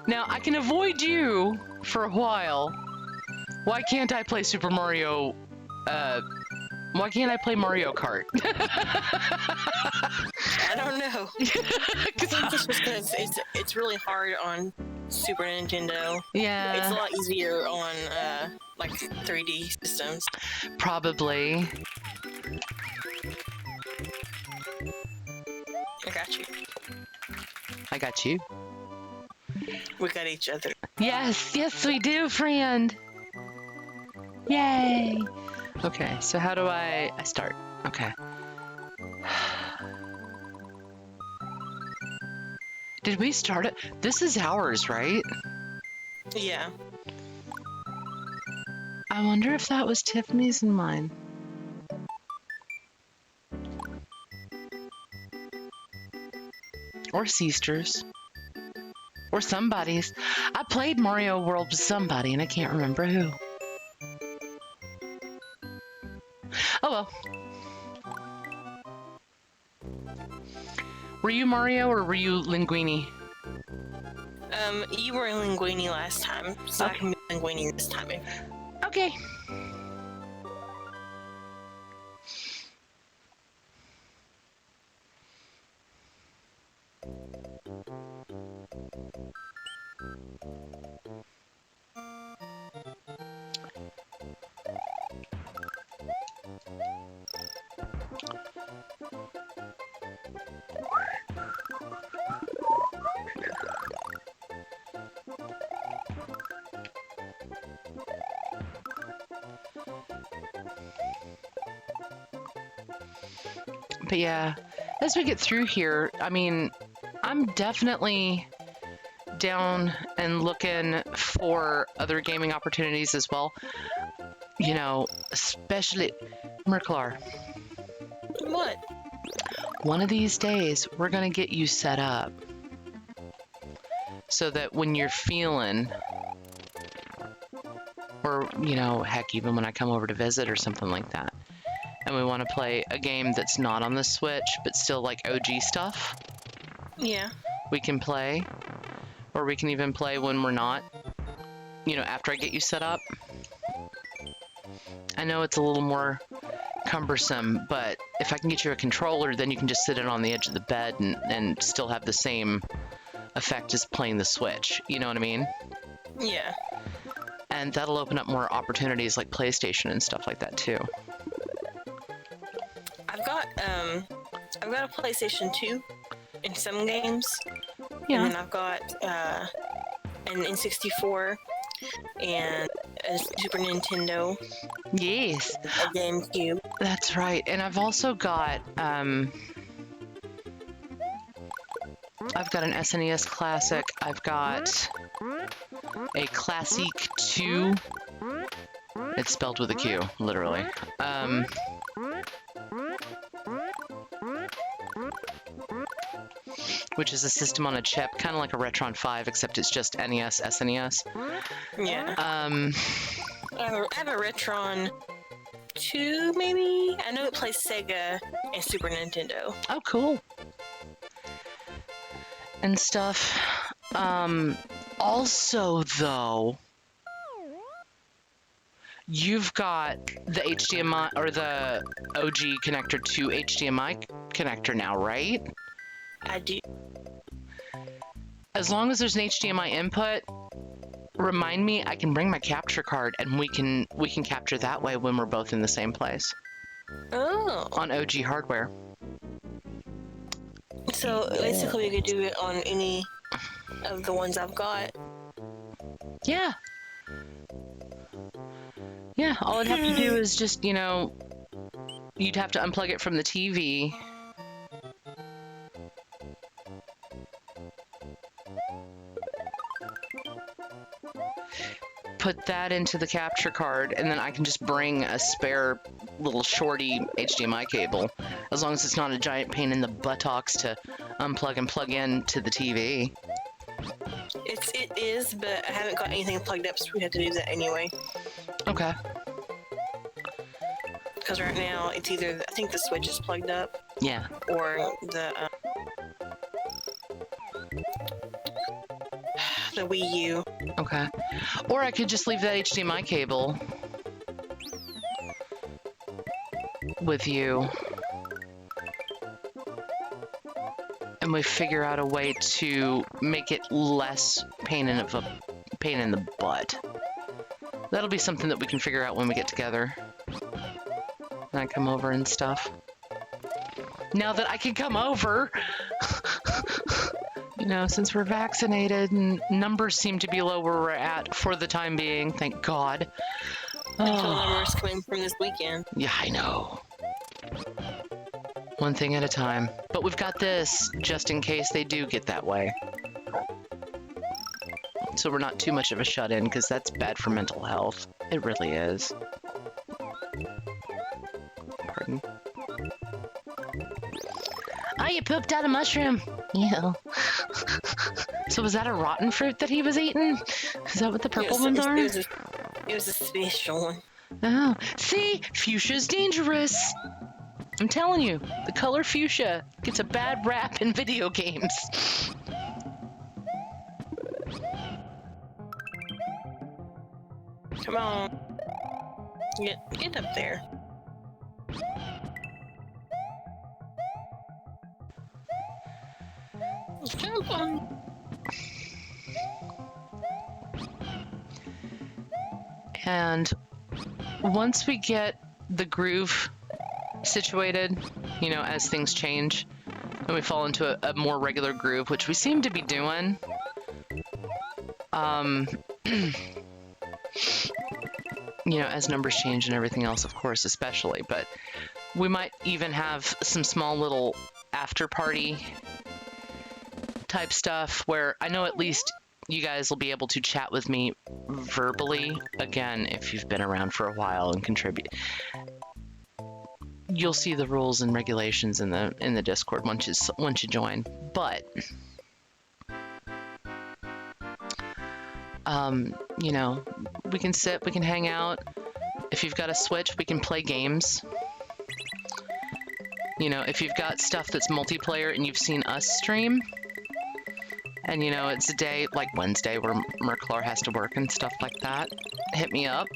Now I can avoid you for a while. Why can't I play Super Mario? Why can't I play Mario Kart? I don't know. I think this was because it's really hard on Super Nintendo. Yeah. It's a lot easier on like 3D systems. Probably. I got you. I got you. We got each other. Yes, we do, friend. Yay. Okay, so how do I start? Okay. Did we start it? This is ours, right? Yeah. I wonder if that was Tiffany's and mine. Or Sister's. Or somebody's. I played Mario World with somebody and I can't remember who. Oh well. Were you Mario or were you Linguini? You were Linguini last time, so Okay. I can be Linguini this time. Okay. But yeah, as we get through here, I mean, I'm definitely down and looking for other gaming opportunities as well. You know, especially Murrclark. What? One of these days, we're gonna get you set up so that when you're feeling, or you know, heck, even when I come over to visit or something like that, and we want to play a game that's not on the Switch but still like OG stuff, Yeah. we can play, or we can even play when we're not, you know, after I get you set up. I know it's a little more cumbersome, but if I can get you a controller, then you can just sit it on the edge of the bed and still have the same effect as playing the Switch. You know what I mean? Yeah. And that'll open up more opportunities like PlayStation and stuff like that too. I've got a PlayStation 2 in some games. Yeah. And then I've got an N64 and a Super Nintendo, Yes, a Gaemtiem. that's right. And I've also got I've got an SNES Classic. I've got a Classic 2. It's spelled with a Q, literally. Which is a system on a chip, kind of like a Retron 5, except it's just NES, SNES. Yeah. I have a Retron 2, maybe? I know it plays Sega and Super Nintendo. Oh, cool. And stuff. Also, though, you've got the HDMI, or the OG connector to HDMI connector now, right? I do. As long as there's an HDMI input, remind me, I can bring my capture card and we can capture that way when we're both in the same place Oh. on OG hardware. So basically we could do it on any of the ones I've got. Yeah. Yeah, all I'd have to do is just, you know, you'd have to unplug it from the TV. Put that into the capture card, and then I can just bring a spare little shorty HDMI cable, as long as it's not a giant pain in the buttocks to unplug and plug in to the TV. It is, but I haven't got anything plugged up, so we have to do that anyway. Okay. Because right now it's either I think the Switch is plugged up Yeah. or the Wii U. Okay. Or I could just leave that HDMI cable with you, and we figure out a way to make it less pain in the butt. That'll be something that we can figure out when we get together. And I come over and stuff. Now that I can come over, you know, since we're vaccinated and numbers seem to be low where we're at for the time being, thank God. Until numbers coming from this weekend. Yeah, I know. One thing at a time. But we've got this, just in case they do get that way. So we're not too much of a shut-in, because that's bad for mental health. It really is. Pardon. Oh, you pooped out a mushroom. Yeah. So was that a rotten fruit that he was eating? Is that what the purple ones are? It was a special one. Oh, see? Fuchsia's dangerous. I'm telling you, the color fuchsia gets a bad rap in video games. Come on. Get up there. Jump on. And once we get the groove situated, you know, as things change, and we fall into a more regular groove, which we seem to be doing, you know, as numbers change and everything else, of course, especially, but We might even have some small little after party type stuff where I know at least you guys will be able to chat with me verbally. Again, if you've been around for a while and contribute, you'll see the rules and regulations in the Discord once you join. But you know, we can sit, we can hang out. If you've got a Switch, we can play games. You know, if you've got stuff that's multiplayer and you've seen us stream, and you know, it's a day like Wednesday where Murrclark has to work and stuff like that, hit me up.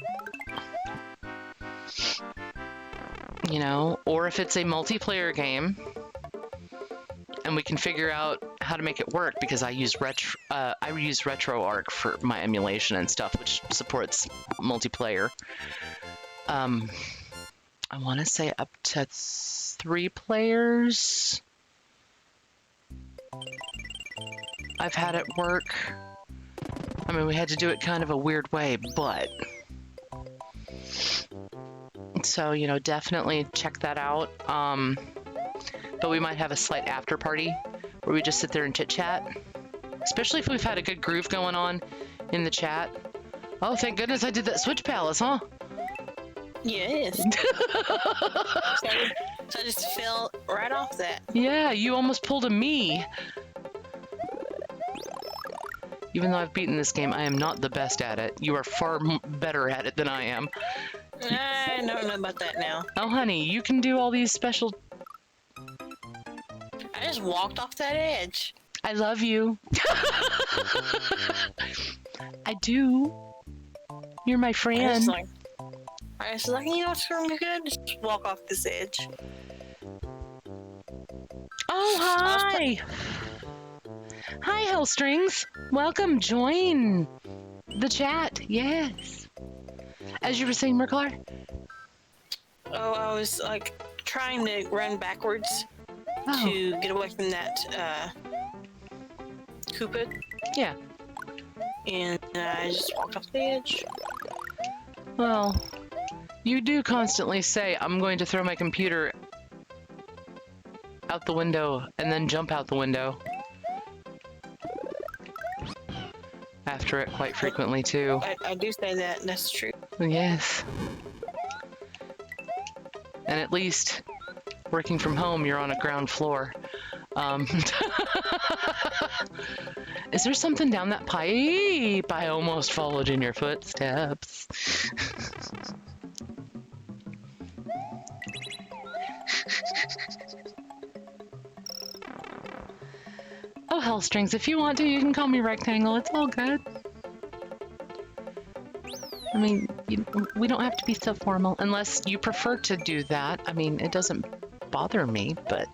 You know, or if it's a multiplayer game and we can figure out how to make it work, because I use RetroArch for my emulation and stuff, which supports multiplayer. I want to say up to 3 players. I've had it work. I mean, we had to do it kind of a weird way, but so, you know, definitely check that out. But we might have a slight after party where we just sit there and chit chat, especially if we've had a good groove going on in the chat. Oh, thank goodness I did that Switch Palace, huh? Yes. So I just fell right off that. Yeah, you almost pulled a me. Even though I've beaten this game, I am not the best at it. You are far better at it than I am. I don't know about that now. Oh, honey, you can do all these special... I just walked off that edge. I love you. I do. You're my friend. I was like, you know what's gonna be good? Just walk off this edge. Oh, hi! Hi, Hellstrings. Welcome, join the chat. Yes. As you were saying, Murrclark? Oh, I was like trying to run backwards to get away from that Koopa. Yeah. And I just walked off the edge. Well, you do constantly say, I'm going to throw my computer out the window and then jump out the window. After it quite frequently, too. I do say that, and that's true. Yes. And at least, working from home, you're on a ground floor. Is there something down that pipe? I almost followed in your footsteps. Oh, Hellstrings, if you want to, you can call me Rectangle. It's all good. I mean, we don't have to be so formal unless you prefer to do that. I mean, it doesn't bother me, but...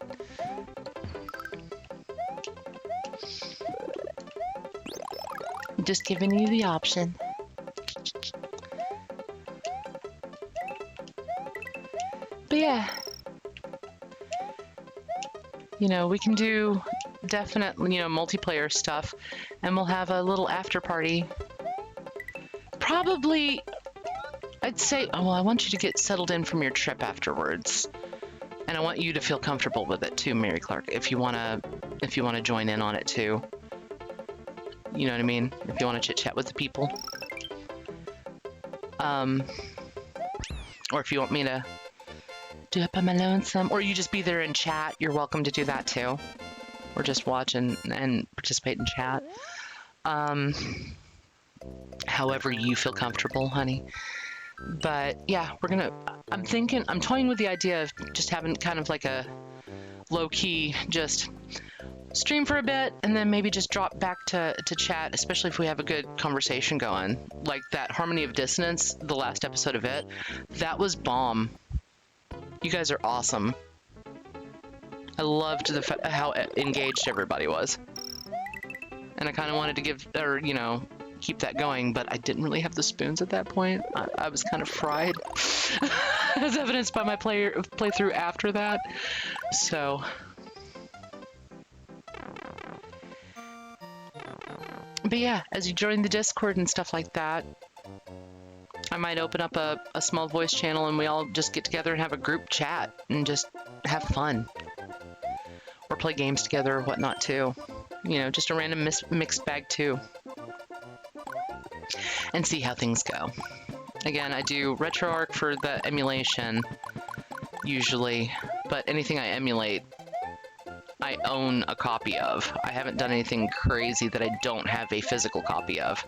just giving you the option. But yeah. You know, we can do definitely, you know, multiplayer stuff, and we'll have a little after party. Probably, I'd say, oh, well, I want you to get settled in from your trip afterwards. And I want you to feel comfortable with it too, Murrclark, if you wanna join in on it too. You know what I mean? If you want to chit chat with the people. Or if you want me to do it by my lonesome, or you just be there and chat, you're welcome to do that too. Or just watch and participate in chat. However you feel comfortable, honey. But yeah, I'm toying with the idea of just having kind of like a low-key, just stream for a bit and then maybe just drop back to chat, especially if we have a good conversation going. Like that Harmony of Dissonance, the last episode of it, that was bomb. You guys are awesome. I loved how engaged everybody was. And I kind of wanted to keep that going, but I didn't really have the spoons at that point. I was kind of fried, as evidenced by my playthrough after that. So... but yeah, as you join the Discord and stuff like that, I might open up a small voice channel and we all just get together and have a group chat and just have fun. Or play games together or whatnot too. You know, just a random mixed bag too. And see how things go. Again, I do RetroArch for the emulation, usually. But anything I emulate, I own a copy of. I haven't done anything crazy that I don't have a physical copy of.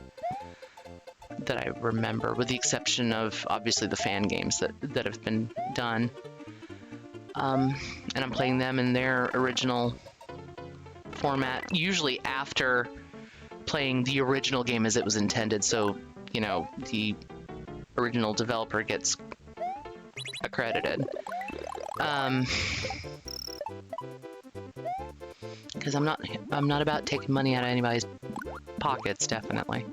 That I remember, with the exception of, obviously, the fan games that have been done. And I'm playing them in their original format, usually after playing the original game as it was intended, so, you know, the original developer gets accredited. Because I'm not about taking money out of anybody's pockets, definitely.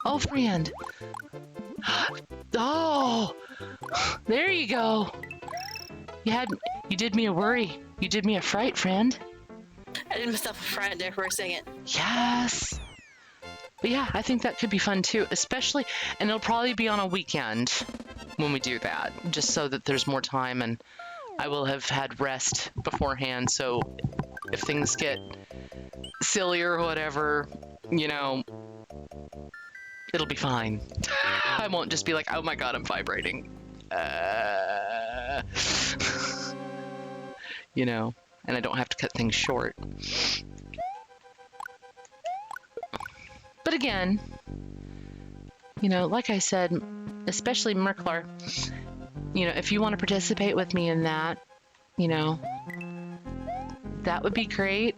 Oh, friend! Oh! There you go! You did me a worry. You did me a fright, friend. I did myself a fright there for a second. Yes! But yeah, I think that could be fun too, especially, and it'll probably be on a weekend when we do that, just so that there's more time and I will have had rest beforehand, so if things get silly or whatever, you know, it'll be fine. I won't just be like, oh my god, I'm vibrating. You know, and I don't have to cut things short. But again, you know, like I said, especially Murrclark, you know, if you want to participate with me in that, you know, that would be great.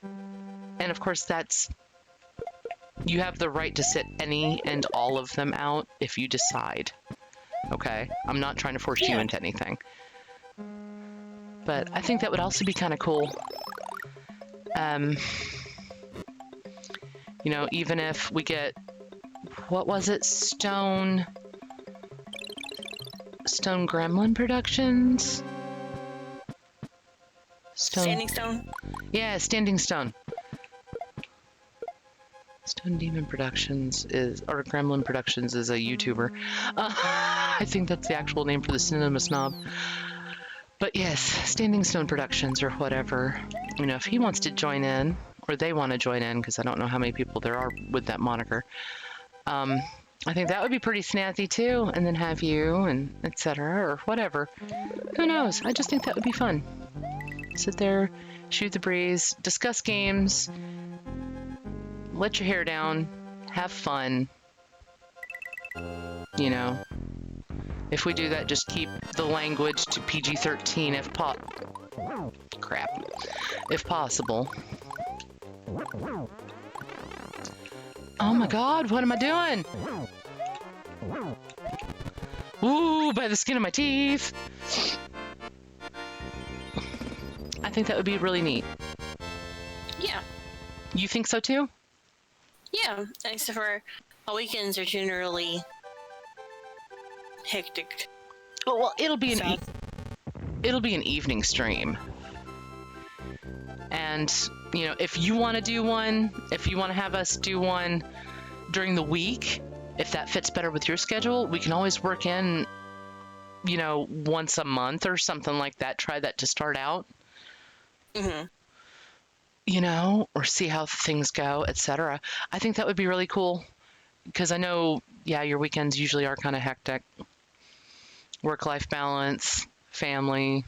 And of course, you have the right to sit any and all of them out if you decide. Okay? I'm not trying to force you into anything. But I think that would also be kind of cool. You know, even if we get, what was it? Stone Gremlin Productions? Standing Stone? Yeah, Standing Stone. Stone Demon Productions or Gremlin Productions is a YouTuber. I think that's the actual name for the Cinema Snob. But yes, Standing Stone Productions or whatever. You know, if he wants to join in, or they want to join in, because I don't know how many people there are with that moniker. I think that would be pretty snazzy too, and then have you and etc. or whatever. Who knows? I just think that would be fun. Sit there, shoot the breeze, discuss games, let your hair down, have fun. You know, if we do that, just keep the language to PG-13 if possible. Oh my god, what am I doing? Ooh, by the skin of my teeth. I think that would be really neat. Yeah. You think so too? Yeah, except for our weekends are generally hectic. Well, it'll be an evening stream. And, you know, if you want to do one, if you want to have us do one during the week, if that fits better with your schedule, we can always work in, you know, once a month or something like that. Try that to start out. Mm-hmm. You know, or see how things go, etc. I think that would be really cool. Because I know, yeah, your weekends usually are kind of hectic. Work-life balance, family,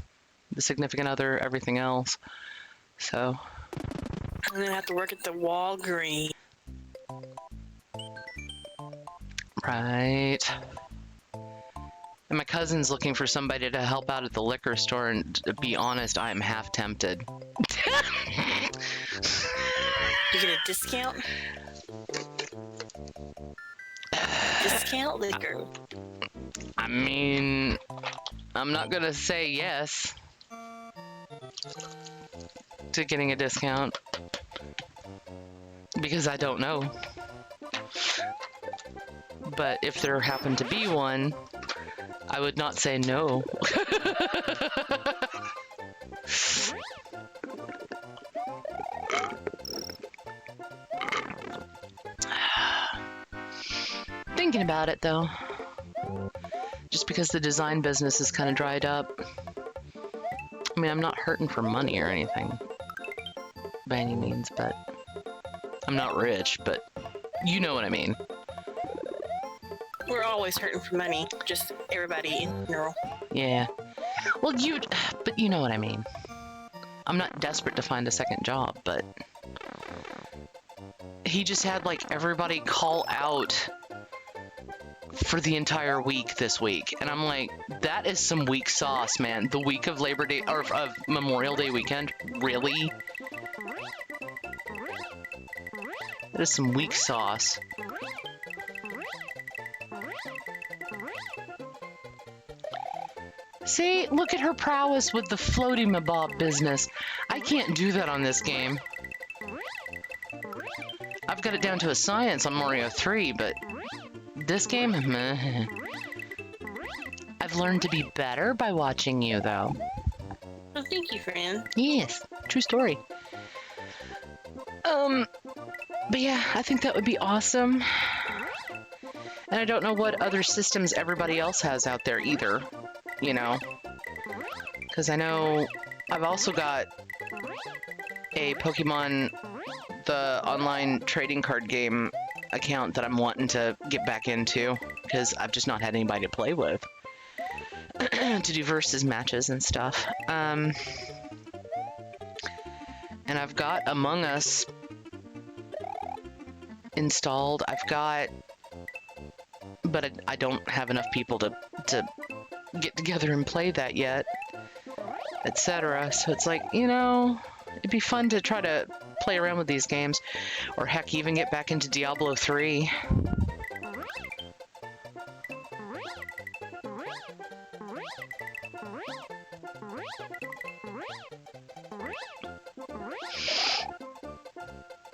the significant other, everything else. So. And then I have to work at the Walgreens. Right. And my cousin's looking for somebody to help out at the liquor store, and to be honest, I am half tempted. You get a discount? Discount liquor. I mean, I'm not gonna say yes to getting a discount because I don't know. But if there happened to be one, I would not say no. Thinking about it though. just because the design business is kind of dried up. I mean, I'm not hurting for money or anything by any means, but I'm not rich, but you know what I mean. We're always hurting for money. Just everybody in general. Yeah. Well, but you know what I mean. I'm not desperate to find a second job, but he just had like everybody call out for the entire week this week, and I'm like, that is some weak sauce, man. The week of Labor Day or of Memorial Day weekend, really? That is some weak sauce. See, look at her prowess with the floaty mabob business. I can't do that on this game. I've got it down to a science on Mario 3, but this game, meh. I've learned to be better by watching you, though. Well, thank you, friend. Yes, true story. But yeah, I think that would be awesome. And I don't know what other systems everybody else has out there either, you know? Because I know I've also got a Pokemon, the online trading card game account that I'm wanting to get back into, because I've just not had anybody to play with. To do versus matches and stuff. And I've got Among Us installed. But I don't have enough people to get together and play that yet, etc. So it's like, you know, it'd be fun to try to play around with these games, or heck, even get back into Diablo 3.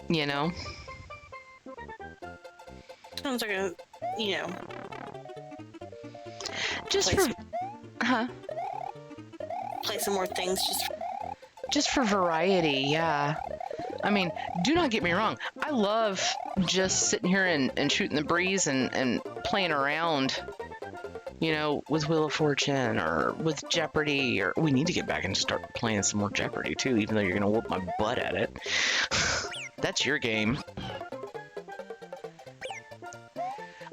You know? Sounds like a, you know. Just for... Huh? Play some more things Just for variety, yeah. I mean, do not get me wrong. I love just sitting here and shooting the breeze and playing around, you know, with Wheel of Fortune or with Jeopardy, or we need to get back and start playing some more Jeopardy too, even though you're gonna whoop my butt at it. That's your game.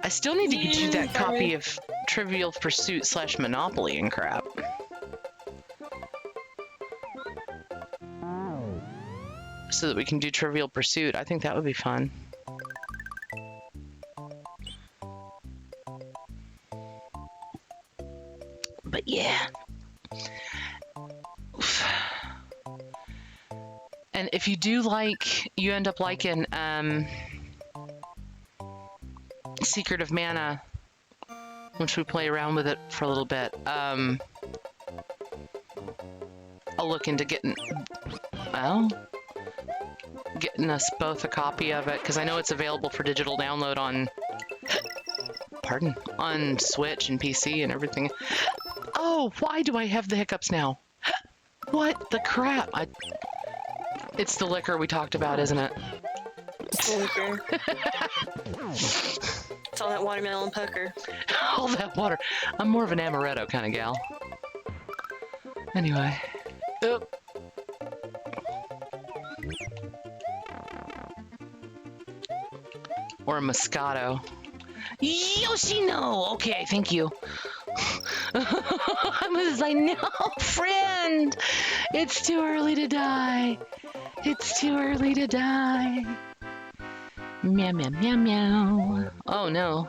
I still need to get you that copy of Trivial Pursuit / Monopoly and crap. So that we can do Trivial Pursuit. I think that would be fun. But yeah. And if you do you end up liking Secret of Mana, once we play around with it for a little bit, I'll look into getting us both a copy of it, because I know it's available for digital download on on Switch and PC and everything. Oh, why do I have the hiccups now? What the crap? It's the liquor we talked about, isn't it? It's the liquor. It's all that watermelon poker. All that water. I'm more of an amaretto kind of gal. Anyway. Oop. Or a Moscato. Yoshino! Okay, thank you. I was like, no, friend! It's too early to die. It's too early to die. Meow, meow, meow, meow. Oh, no.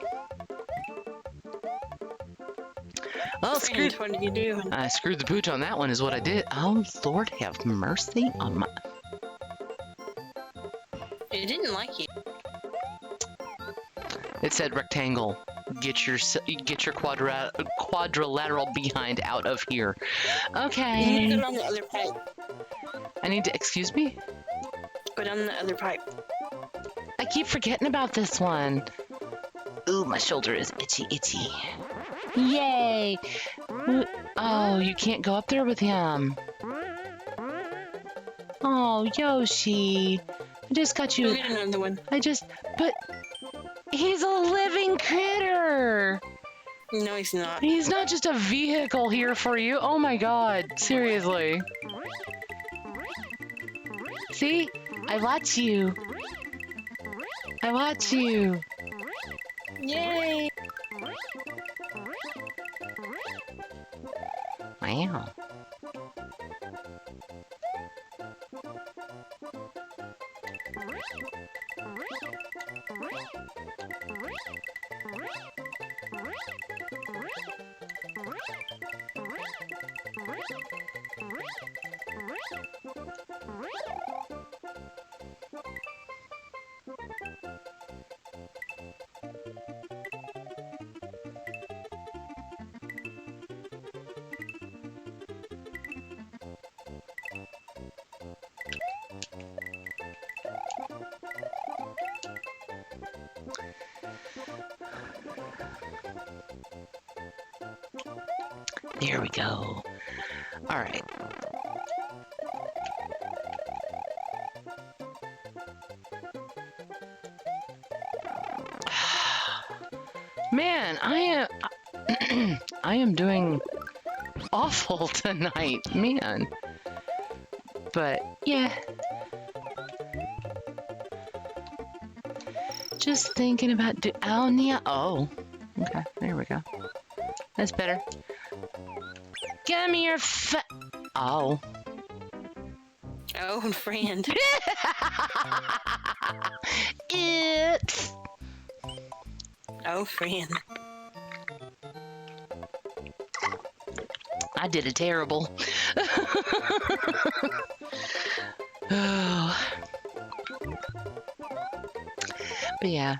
Oh, Friend, what did you do? I screwed the pooch on that one is what I did. Oh, Lord have mercy on my... It didn't like you. It said rectangle. Get your quadrilateral behind out of here. Okay. You need to go down the other pipe. I need to... Excuse me? Go down the other pipe. I keep forgetting about this one. Ooh, my shoulder is itchy, itchy. Yay! Oh, you can't go up there with him. Oh, Yoshi. I just got you... Go get another one. But... He's a living critter! No, he's not. He's not just a vehicle here for you. Oh my god, seriously. See? I watch you. I watch you. Yay! Wow. There we go. All right. Man, I am doing awful tonight, man. But yeah. Just thinking about oh, okay, there we go. That's better. Give me your oh. Oh, friend. It's Oh, friend. I did a terrible. Oh. But yeah.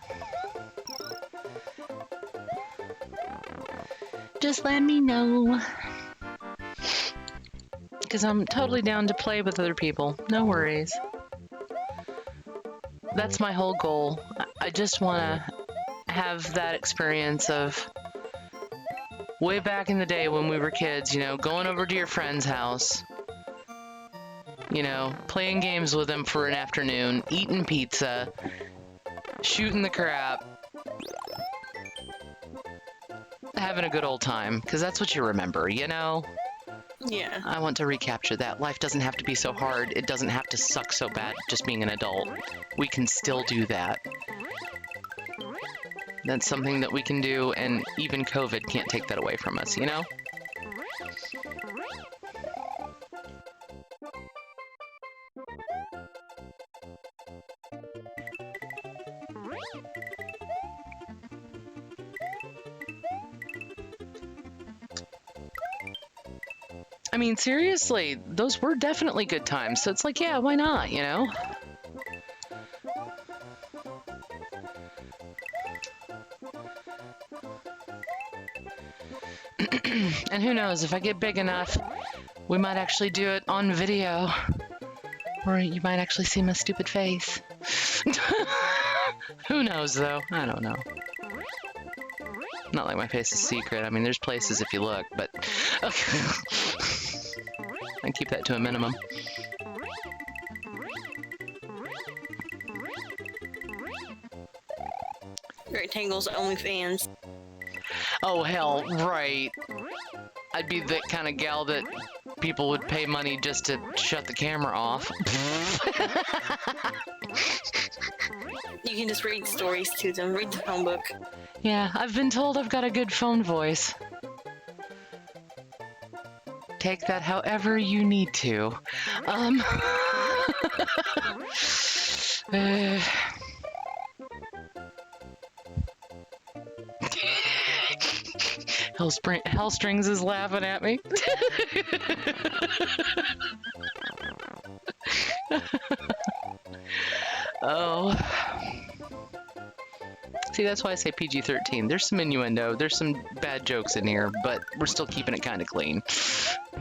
Just let me know. Because I'm totally down to play with other people. No worries. That's my whole goal. I just want to have that experience of way back in the day when we were kids, you know, going over to your friend's house, you know, playing games with them for an afternoon, eating pizza, shooting the crap, having a good old time, because that's what you remember, you know? Yeah. I want to recapture that. Life doesn't have to be so hard. It doesn't have to suck so bad just being an adult. We can still do that. That's something that we can do, and even COVID can't take that away from us, you know? I mean, seriously, those were definitely good times. So it's like, yeah, why not, you know? And who knows, if I get big enough, we might actually do it on video. Or you might actually see my stupid face. Who knows, though? I don't know. Not like my face is secret. I mean, there's places if you look, but... Okay. I keep that to a minimum. Rectangle's OnlyFans. Oh, hell, right. I'd be the kind of gal that people would pay money just to shut the camera off. You can just read stories to them. Read the phone book. Yeah, I've been told I've got a good phone voice. Take that however you need to. Hellstrings is laughing at me. Oh. See, that's why I say PG-13. There's some innuendo, there's some bad jokes in here, but we're still keeping it kind of clean.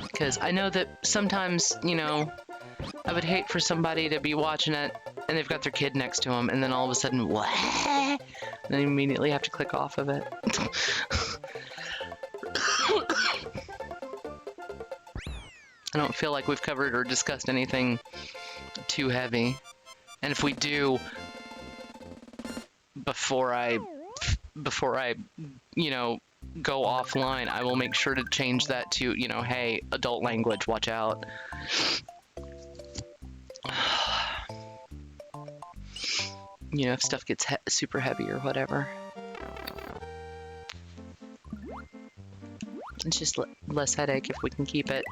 Because I know that sometimes, you know, I would hate for somebody to be watching it and they've got their kid next to them, and then all of a sudden, what? And they immediately have to click off of it. I don't feel like we've covered or discussed anything too heavy. And if we do, before I, you know, go offline, I will make sure to change that to, you know, hey, adult language, watch out. You know, if stuff gets super heavy or whatever. It's just less headache if we can keep it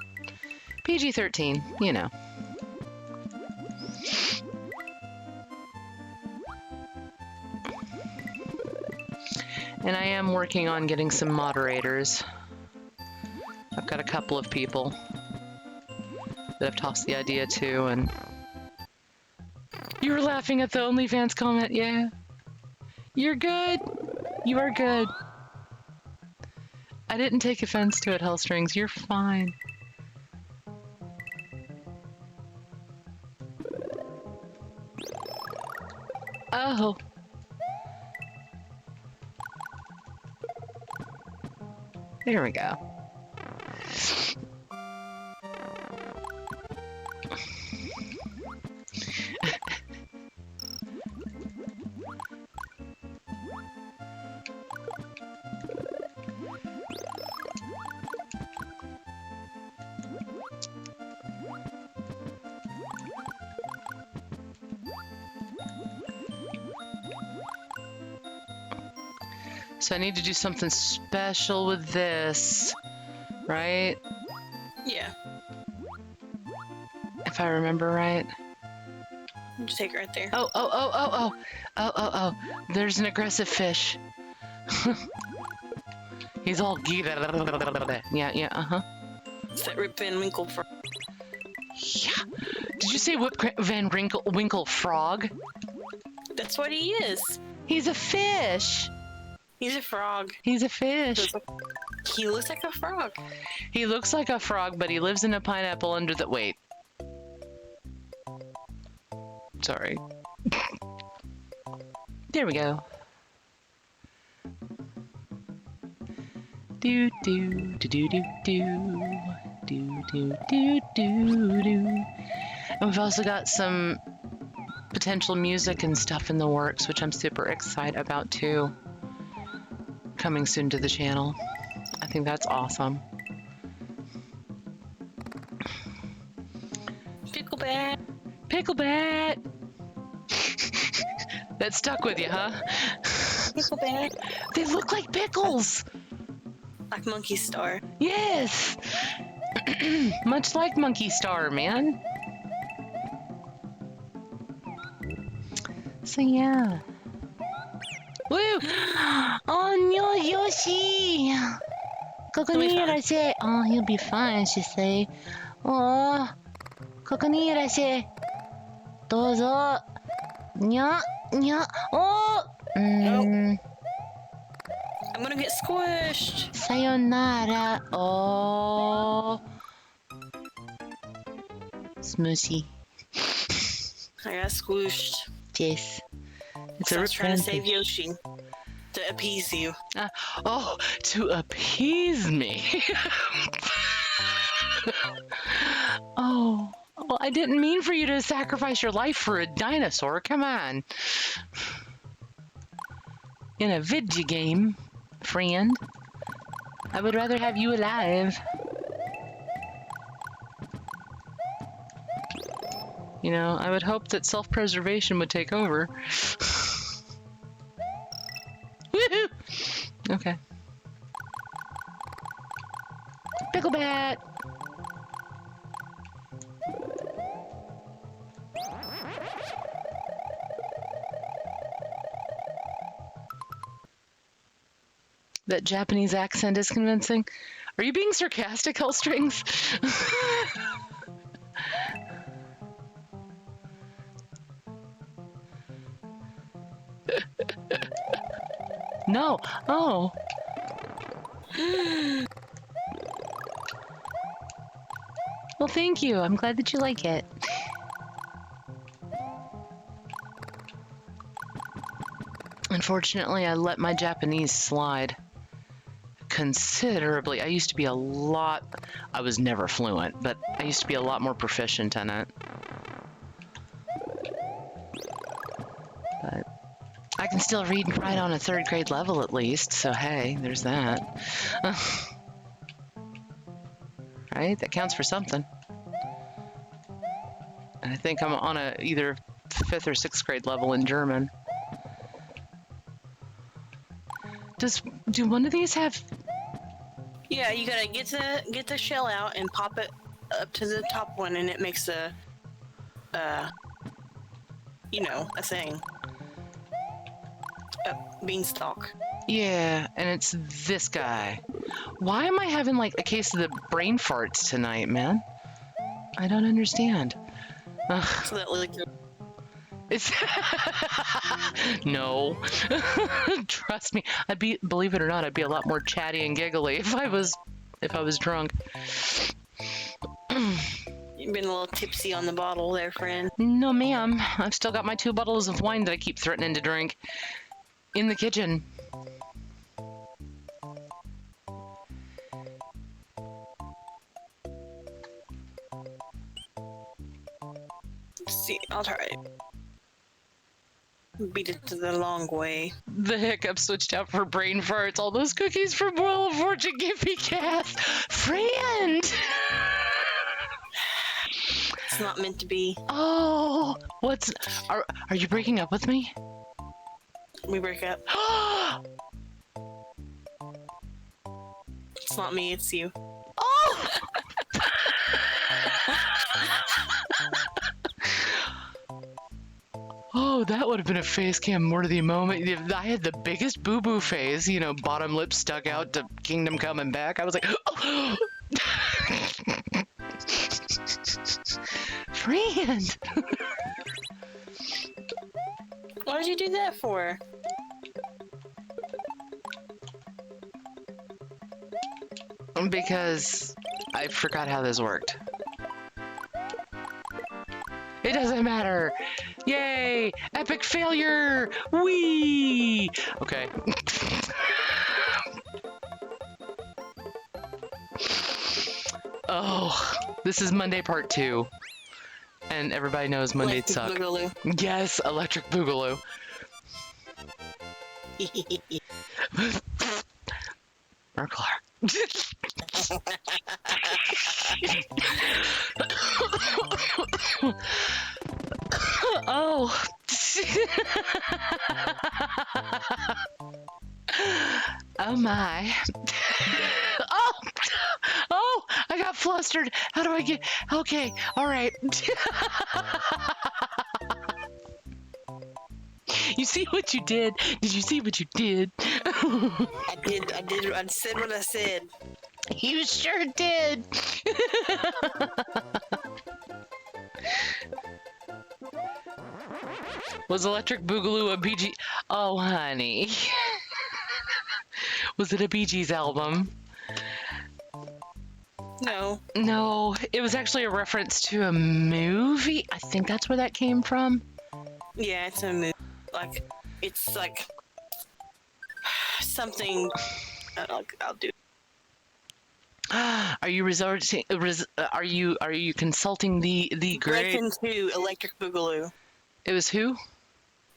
PG-13, you know. And I am working on getting some moderators. I've got a couple of people that I've tossed the idea to, and you were laughing at the OnlyFans comment, yeah. You're good. You are good. I didn't take offense to it, Hellstrings. You're fine. Oh. There we go. So I need to do something special with this, right? Yeah. If I remember right. Just take it right there. Oh. There's an aggressive fish. He's all yeah, uh-huh. It's that Rip Van Winkle frog. Yeah. Did you say Van Winkle frog? That's what he is. He's a fish. He's a frog. He's a fish. He looks like a frog. He looks like a frog, but he lives in a pineapple under the... Wait. Sorry. There we go. Do do do do do do do do do do do. And we've also got some potential music and stuff in the works, which I'm super excited about too. Coming soon to the channel. I think that's awesome. Pickleback. Pickleback! That stuck with you, huh? Pickleback. They look like pickles! Like Monkey Star. Yes! Much like Monkey Star, man. So yeah. Woo! Oh no, Yoshi! Oh, he'll be fine, she say. Oh, ここにいらっしゃい。どうぞ。にゃ、にゃ、おI'm gonna get squished. さよなら。おSmooshy. I got squished. Yes. It's So I a was trying to save repentance. Yoshi. To appease you. Oh, to appease me. Oh, well, I didn't mean for you to sacrifice your life for a dinosaur. Come on. In a video game, friend, I would rather have you alive. You know, I would hope that self-preservation would take over. Woohoo! Okay. Pickleback! That Japanese accent is convincing. Are you being sarcastic, Hellstrings? No. Oh. Well, thank you. I'm glad that you like it. Unfortunately, I let my Japanese slide considerably. I used to be I was never fluent, but I used to be a lot more proficient in it. But I can can still read and write on a 3rd grade level at least, so hey, there's that. Right? That counts for something. And I think I'm on a either 5th or 6th grade level in German. Do one of these have... Yeah, you gotta get the shell out and pop it up to the top one, and it makes a thing. A beanstalk. Yeah, and it's this guy. Why am I having like a case of the brain farts tonight, man? I don't understand. Ugh. So that like It's no. Trust me, believe it or not, I'd be a lot more chatty and giggly if I was drunk. you've been a little tipsy on the bottle there, friend. No, ma'am. I've still got my 2 bottles of wine that I keep threatening to drink in the kitchen. See, I'll try it. Beat it to the long way. The hiccup switched out for brain farts. All those cookies from Wheel of Fortune give me gas. Friend! It's not meant to be. Oh, are you breaking up with me? We break up. It's not me, it's you. Oh! Oh, that would have been a face cam worthy moment. If I had the biggest boo-boo face, bottom lip stuck out to Kingdom Coming Back. I was like, oh! Friend! What did you do that for? Because I forgot how this worked. It doesn't matter. Yay! Epic failure! Whee! Okay. Oh, this is Monday part 2. And everybody knows Mondays suck. Boogaloo. Yes, Electric Boogaloo. Murrclark. Oh. Oh my. Oh. Oh, I got flustered. How do I get... Okay, all right. You see what you did? Did you see what you did? I did. I said what I said. You sure did. Was Electric Boogaloo a Bee Gees? Oh, honey. Was it a Bee Gees album? No. No, it was actually a reference to a movie. I think that's where that came from. Yeah, it's a movie. It's like something. I'll do. Are you resorting? Are you consulting the Break great? into Electric Boogaloo. It was who?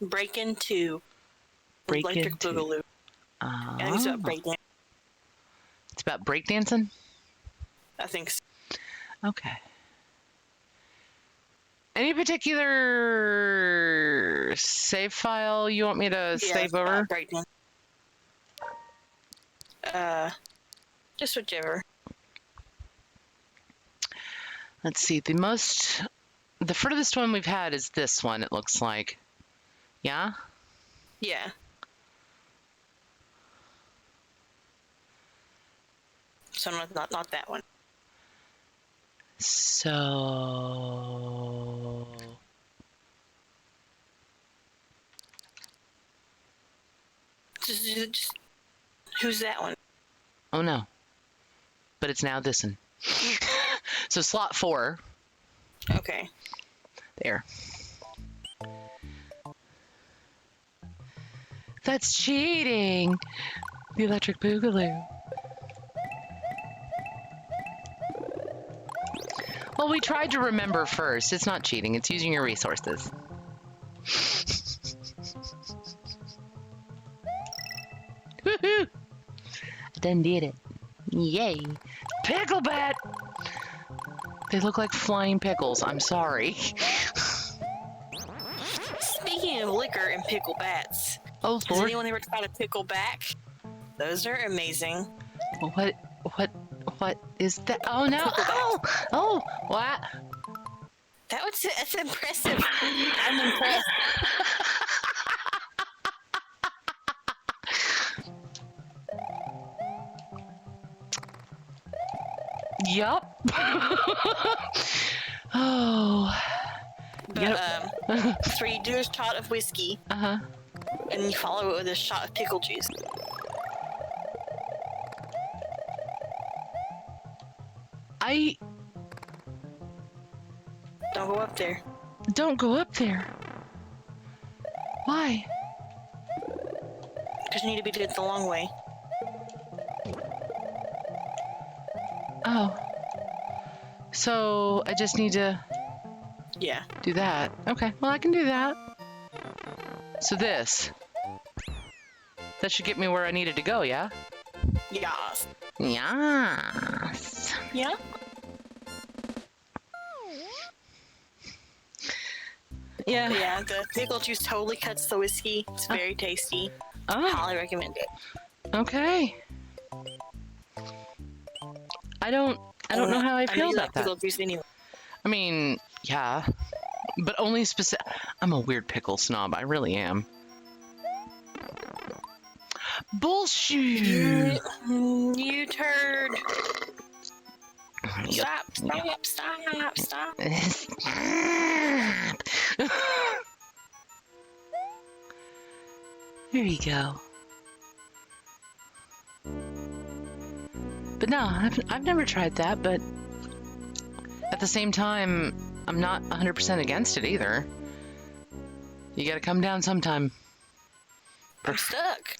Break into Break Electric into. Boogaloo. I think it's about breakdance. It's about breakdancing? I think so. Okay. Any particular save file you want me to save over? Breakdance. Just whichever. Let's see. The furthest one we've had is this one, it looks like. Yeah? Yeah. So not that one. So... Just who's that one? Oh no. But it's now this one. So slot 4. Okay. There. That's cheating! The Electric Boogaloo. Well, we tried to remember first. It's not cheating. It's using your resources. Woohoo! Done did it. Yay. Pickle bat! They look like flying pickles. I'm sorry. Speaking of liquor and pickle bats, Oh, has Lord. anyone ever tried a pickle back? Those are amazing. What is that? Oh, no. Oh, what? That's impressive. I'm impressed. Yup. Oh. But, Yep. so you do a shot of whiskey, Uh-huh. and you follow it with a shot of pickle juice. Don't go up there. Don't go up there. Why? Because you need to be doing it the long way. Oh. So I just need to Yeah. do that. Okay, well, I can do that. So this. That should get me where I needed to go, yeah? Yas. Yes. Yeah? Yeah. But yeah, the pickle juice totally cuts the whiskey. It's very tasty. Oh, Highly recommend it. okay. I don't know how I know feel you about like that. pickle juice anyway. I mean, yeah, but only specific. I'm a weird pickle snob. I really am. Bullshit. You turd. Yep. Stop. There you go. But no, I've never tried that, but at the same time, I'm not 100% against it either. You gotta come down sometime. I'm stuck.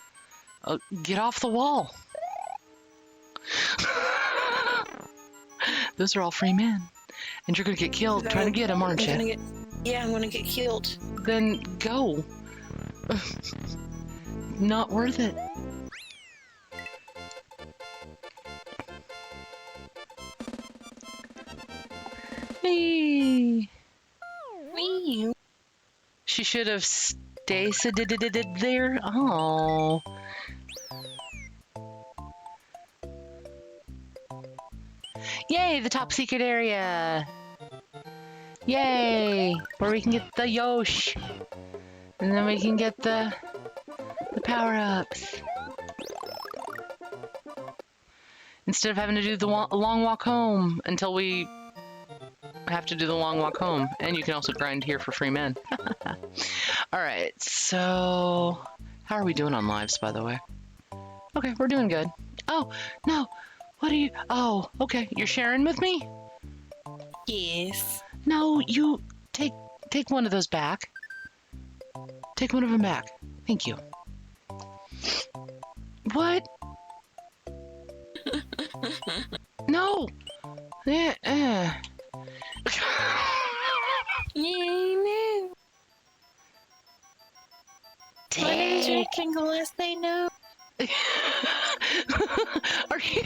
Oh, get off the wall. Those are all free men. And you're gonna get killed trying to get them, aren't you? I'm gonna get killed. Then go. Not worth it. Hey. Wee. She should have stayed there. Oh. Yay, the top secret area. Yay, where we can get the Yosh. And then we can get the power-ups. Instead of having to do the long walk home until we have to do the long walk home. And you can also grind here for free men. Alright, so how are we doing on lives, by the way? Okay, we're doing good. Oh, no. What are you? Oh, okay. You're sharing with me? Yes. No, you take one of those back. Take one of them back. Thank you. What? No. Yeah. No. My name's Rectangle, as they know. Are you?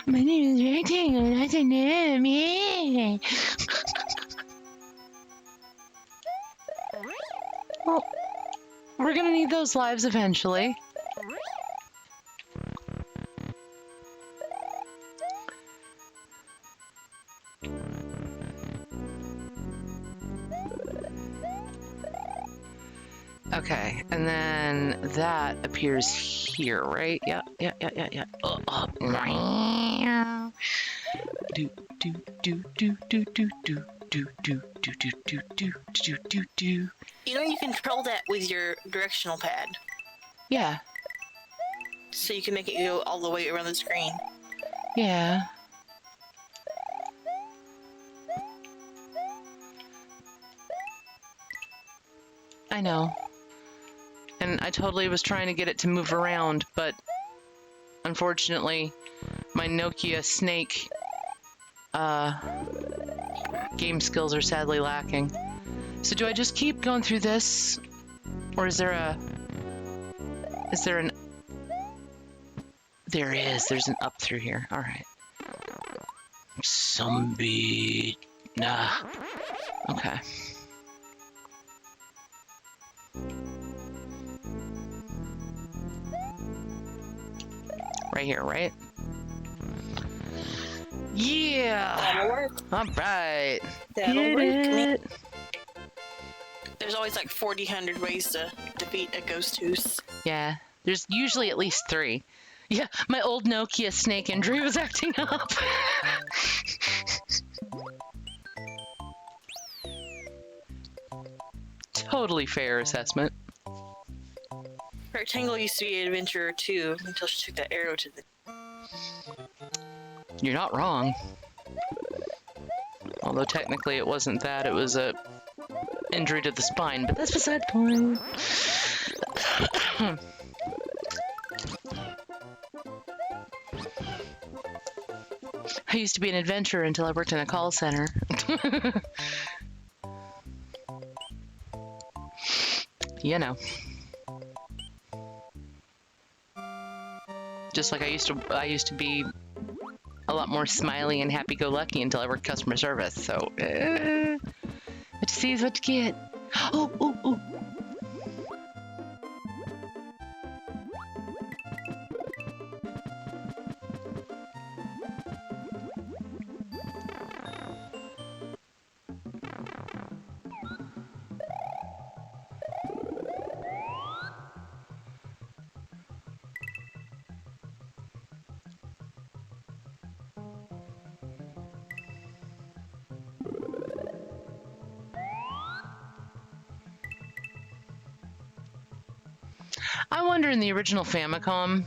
My name is Rectangle. That's a name. Yeah. Well, we're gonna need those lives eventually. Okay, and then that appears here, right? Yeah. Do do do do do do do do do do do do do do do. You know you control that with your directional pad, Yeah, so you can make it go all the way around the screen. yeah. I know. And I totally was trying to get it to move around, but unfortunately, my Nokia Snake game skills are sadly lacking. So do I just keep going through this? Or is there an There is. There's an up through here. All right. Zombie. Nah. Okay. Right here, right? Yeah. That'll work. All right. That'll Get work. it. There's always like 4,000 ways to defeat a ghost goose. Yeah. There's usually at least 3. Yeah, my old Nokia snake injury was acting up. Totally fair assessment. Rectangle used to be an adventurer too until she took that arrow to the. You're not wrong. Although technically it wasn't that, it was a injury to the spine, but that's beside the point. I used to be an adventurer until I worked in a call center. You know. Just like I used to be a lot more smiley and happy-go-lucky until I worked customer service. So, what you see is what you get. Oh, oh, oh. I wonder in the original Famicom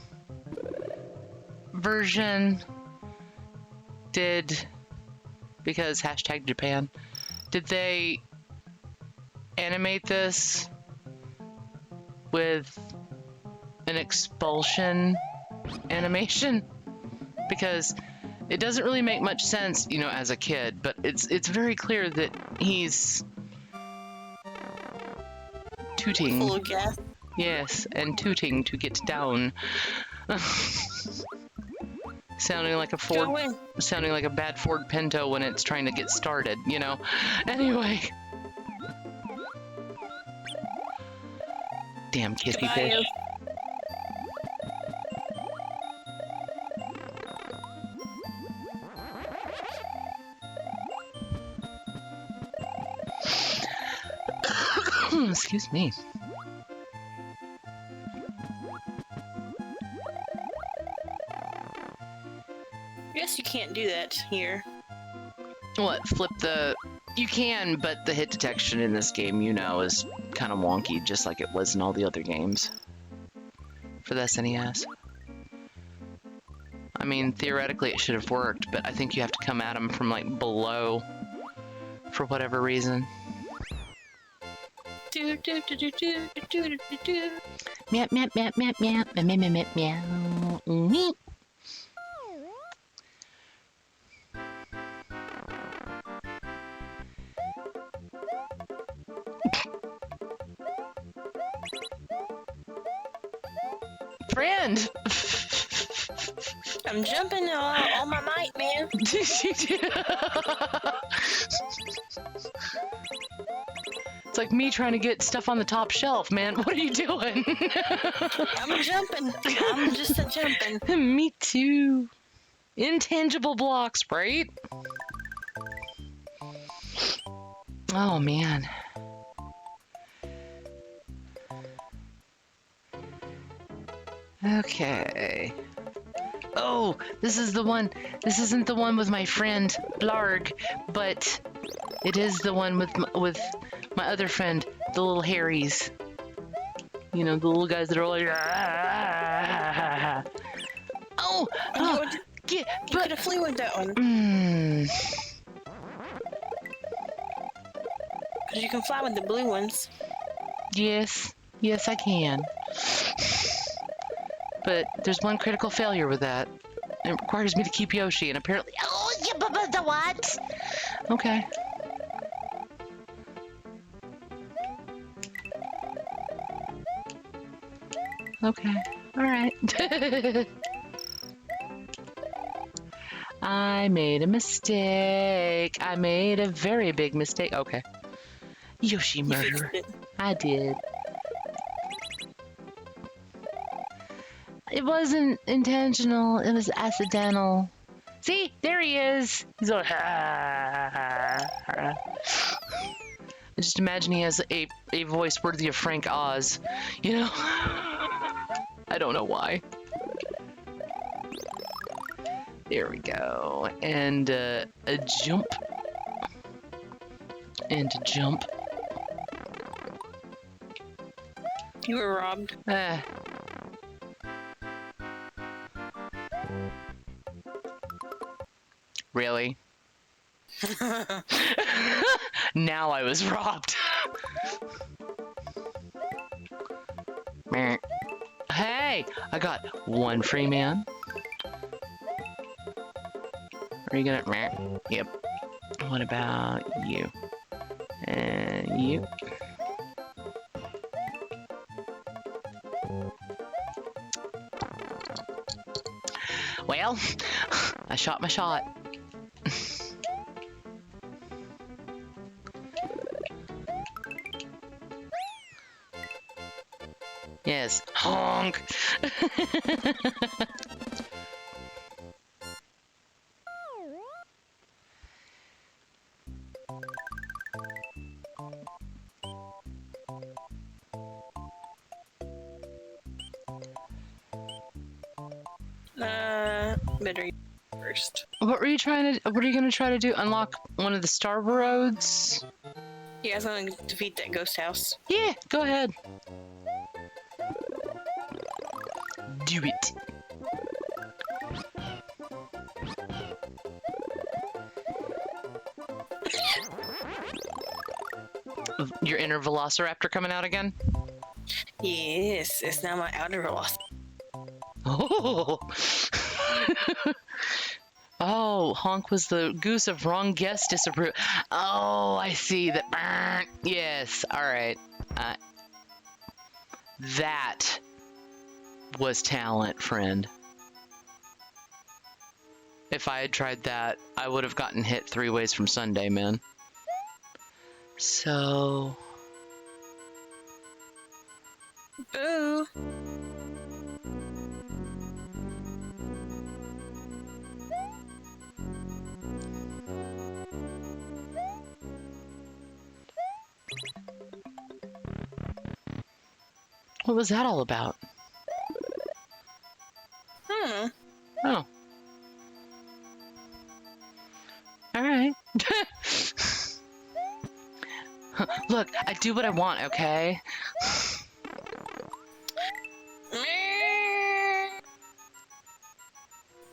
version, because hashtag Japan, did they animate this with an expulsion animation? Because it doesn't really make much sense, you know, as a kid, but it's very clear that he's tooting. Full of gas. Yes, and tooting to get down. Sounding like a Ford, sounding like a bad Ford Pinto when it's trying to get started, you know? Anyway. Damn kissy fish. Excuse me. I guess you can't do that here. What, flip the... You can, but the hit detection in this game, you know, is kind of wonky, just like it was in all the other games. For the SNES. I mean, theoretically it should have worked, but I think you have to come at them from, like, below. For whatever reason. Do, do, do, do, do, do, do, do. Meow, meow, meow, meow, meow, meow, meow, meow, meow, meow. Friend! I'm jumping all my might, man. It's like me trying to get stuff on the top shelf, man. What are you doing? I'm jumping. I'm just a jumping. Me too. Intangible blocks, right? Oh, man. Okay. Oh, this is the one. This isn't the one with my friend Blarg, but it is the one with my other friend, the little Harrys. You know, the little guys that are all like. Oh, you could have flew with that one. Because you can fly with the blue ones. Yes, I can. But there's one critical failure with that. It requires me to keep Yoshi, and apparently... Oh, yeah, but the what? Okay. Okay. Alright. I made a mistake. I made a very big mistake. Okay. Yoshi You fixed murderer. it. I did. It wasn't intentional. It was accidental. See, there he is. He's like, I just imagine he has a voice worthy of Frank Oz. You know? I don't know why. There we go. And a jump. And a jump. You were robbed. Really? Now I was robbed. Meh. Hey, I got one free man. Are you gonna? Meh. Yep. What about you? And you. Well, I shot my shot. Yes, honk. Better you first. What were you trying to? What are you gonna try to do? Unlock one of the star roads? You guys want to defeat that ghost house? Yeah, go ahead. Do it. Your inner Velociraptor coming out again? Yes, it's now my outer velocity. Oh. Oh, Honk was the goose of wrong guess disapprove. Oh, I see that. Yes, all right. That was talent, friend. If I had tried that, I would have gotten hit 3 ways from Sunday, man. So... Boo! What was that all about? Hmm. Oh. All right. Look, I do what I want, okay?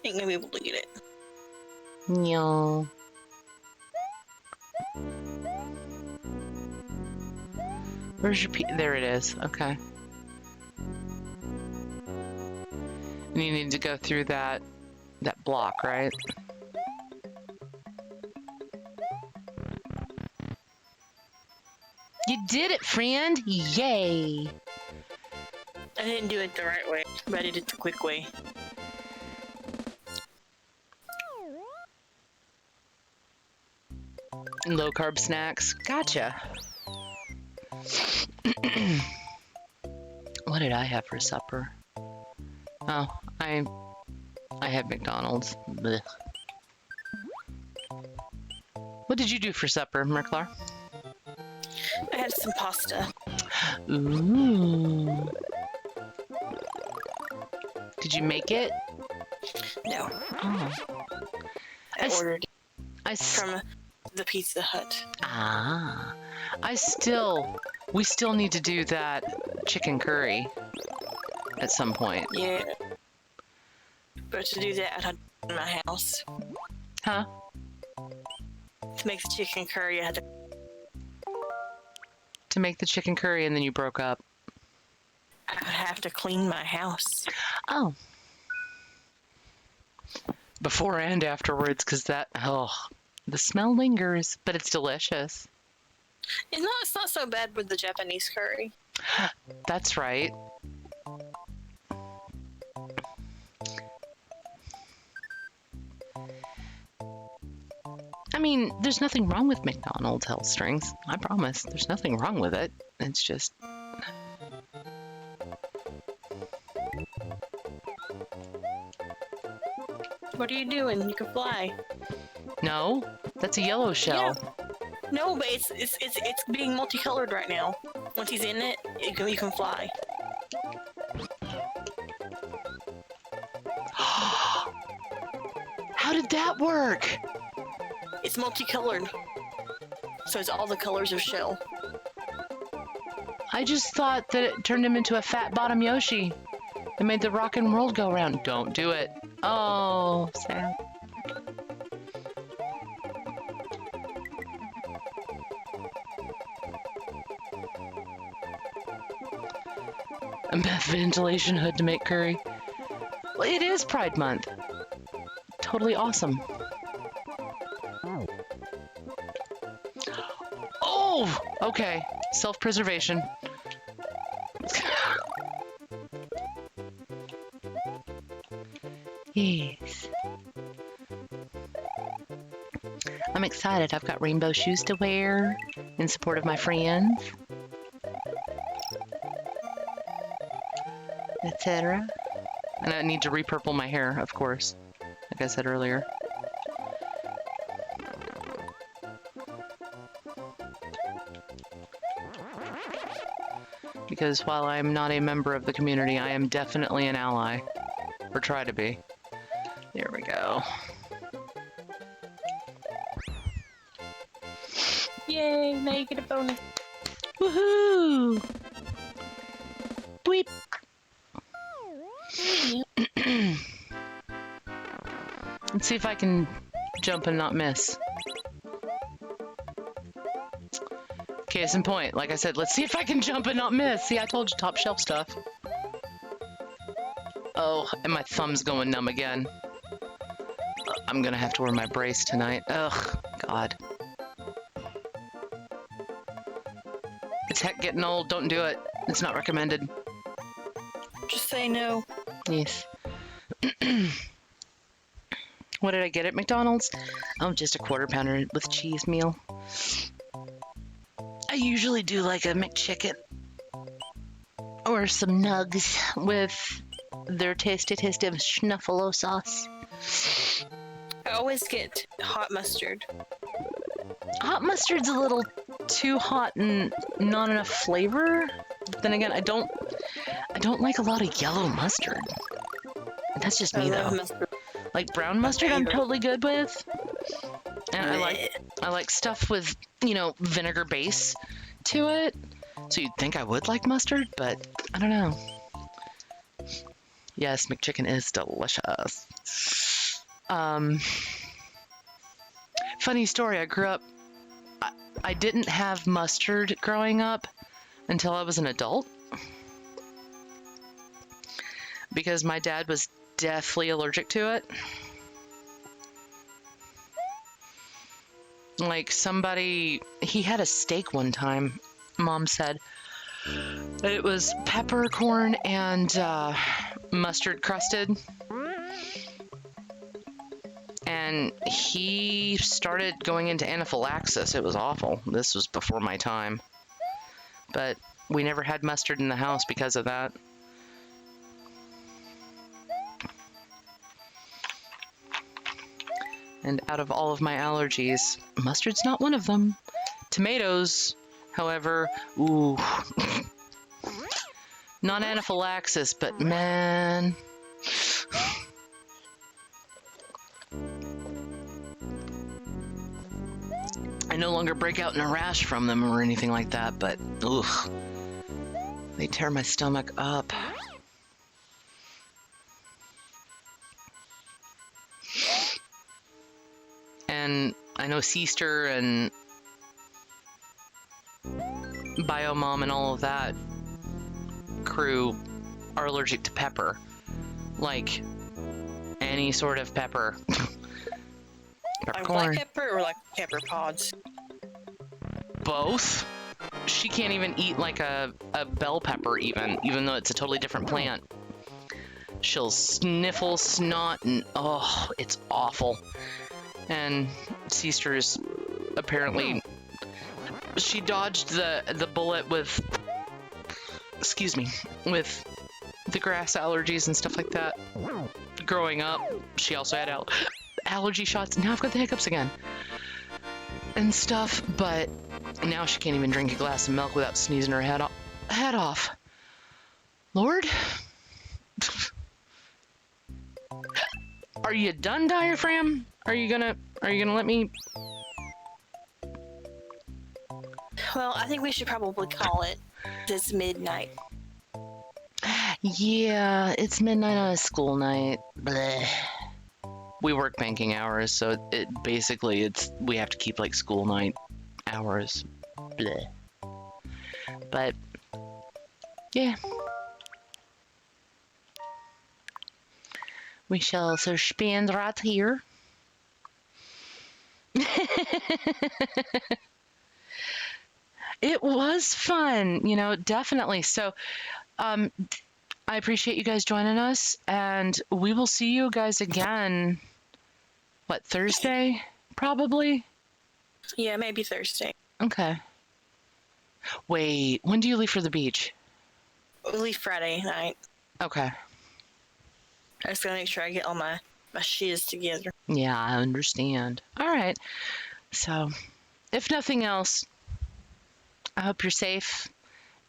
Ain't gonna be able to get it. No. Where's your there it is. Okay. And you need to go through that block, right? You did it, friend! Yay! I didn't do it the right way, but I did it the quick way. Low carb snacks. Gotcha. What did I have for supper? Oh, I had McDonald's. Blech. What did you do for supper, Murrclark? I had some pasta. Ooh. Did you make it? No, Oh. I ordered I from the Pizza Hut. We still need to do that chicken curry at some point. Yeah. But to do that, I had to in my house. Huh? To make the chicken curry, I had to... To make the chicken curry and then you broke up. I would have to clean my house. Oh. Before and afterwards, because the smell lingers, but it's delicious. It's not so bad with the Japanese curry. That's right. I mean, there's nothing wrong with McDonald's health strings. I promise. There's nothing wrong with it. It's just... What are you doing? You can fly. No, that's a yellow shell. Yeah. No, but it's being multicolored right now. Once he's in it, you can fly. How did that work? It's multicolored. So it's all the colors of shell. I just thought that it turned him into a fat bottom Yoshi. It made the rockin' world go round. Don't do it. Oh, sad. A ventilation hood to make curry. Well, it is Pride Month. Totally awesome. Oh, okay. Self-preservation. Yes. I'm excited. I've got rainbow shoes to wear in support of my friends, etc. And I need to repurple my hair, of course, like I said earlier. Because while I'm not a member of the community, I am definitely an ally. Or try to be. There we go. Yay, now you get a bonus. Woohoo! Bleep! Let's see if I can jump and not miss. Case in point, like I said, let's see if I can jump and not miss. See, I told you, top shelf stuff. Oh, and my thumb's going numb again. I'm gonna have to wear my brace tonight. Ugh, God. It's heck getting old. Don't do it. It's not recommended. Just say no. Yes. What did I get at McDonald's? Oh, just a quarter pounder with cheese meal. I usually do like a McChicken or some nugs with their tasty of schnuffalo sauce. I always get hot mustard. Hot mustard's a little too hot and not enough flavor. But then again, I don't like a lot of yellow mustard. That's just me though. Mustard. Like brown mustard, I'm totally good with. And I like stuff with, you know, vinegar base to it. So you'd think I would like mustard, but I don't know. Yes, McChicken is delicious. Funny story, I grew up, I didn't have mustard growing up until I was an adult. Because my dad was deathly allergic to it. Like somebody, he had a steak one time, Mom said. It was peppercorn and mustard crusted. And he started going into anaphylaxis. It was awful. This was before my time. But we never had mustard in the house because of that. And out of all of my allergies, mustard's not one of them. Tomatoes, however, ooh. Not anaphylaxis, but man. I no longer break out in a rash from them or anything like that, but ugh. They tear my stomach up. And I know Seaster and Biomom and all of that crew are allergic to pepper. Like any sort of pepper. Like Peppercorn. black pepper or like pepper pods? Both. She can't even eat like a bell pepper even though it's a totally different plant. She'll sniffle, snot, and oh, it's awful. and Seaster's apparently she dodged the bullet with, excuse me, with the grass allergies and stuff like that. Growing up, she also had allergy shots. Now I've got the hiccups again and stuff, but now she can't even drink a glass of milk without sneezing her head off. Lord, are you done, diaphragm? Are you gonna let me? Well, I think we should probably call it this midnight. Yeah, it's midnight on a school night. Bleh. We work banking hours, so we have to keep like school night hours. Bleh. But yeah, we shall so spend right here. It was fun, definitely. So, I appreciate you guys joining us, and we will see you guys again. What, Thursday? Probably? Yeah, maybe Thursday. Okay. Wait, when do you leave for the beach? We leave Friday night. Okay. I just gotta make sure I get all my shiz together. Yeah, I understand. All right. So, if nothing else, I hope you're safe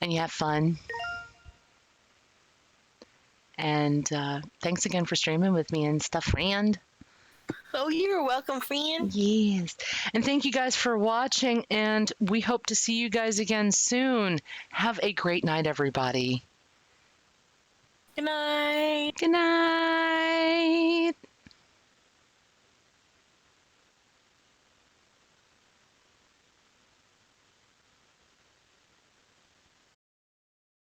and you have fun. And thanks again for streaming with me and stuff, friend. Oh, you're welcome, friend. Yes. And thank you guys for watching, and we hope to see you guys again soon. Have a great night, everybody. Good night. Good night.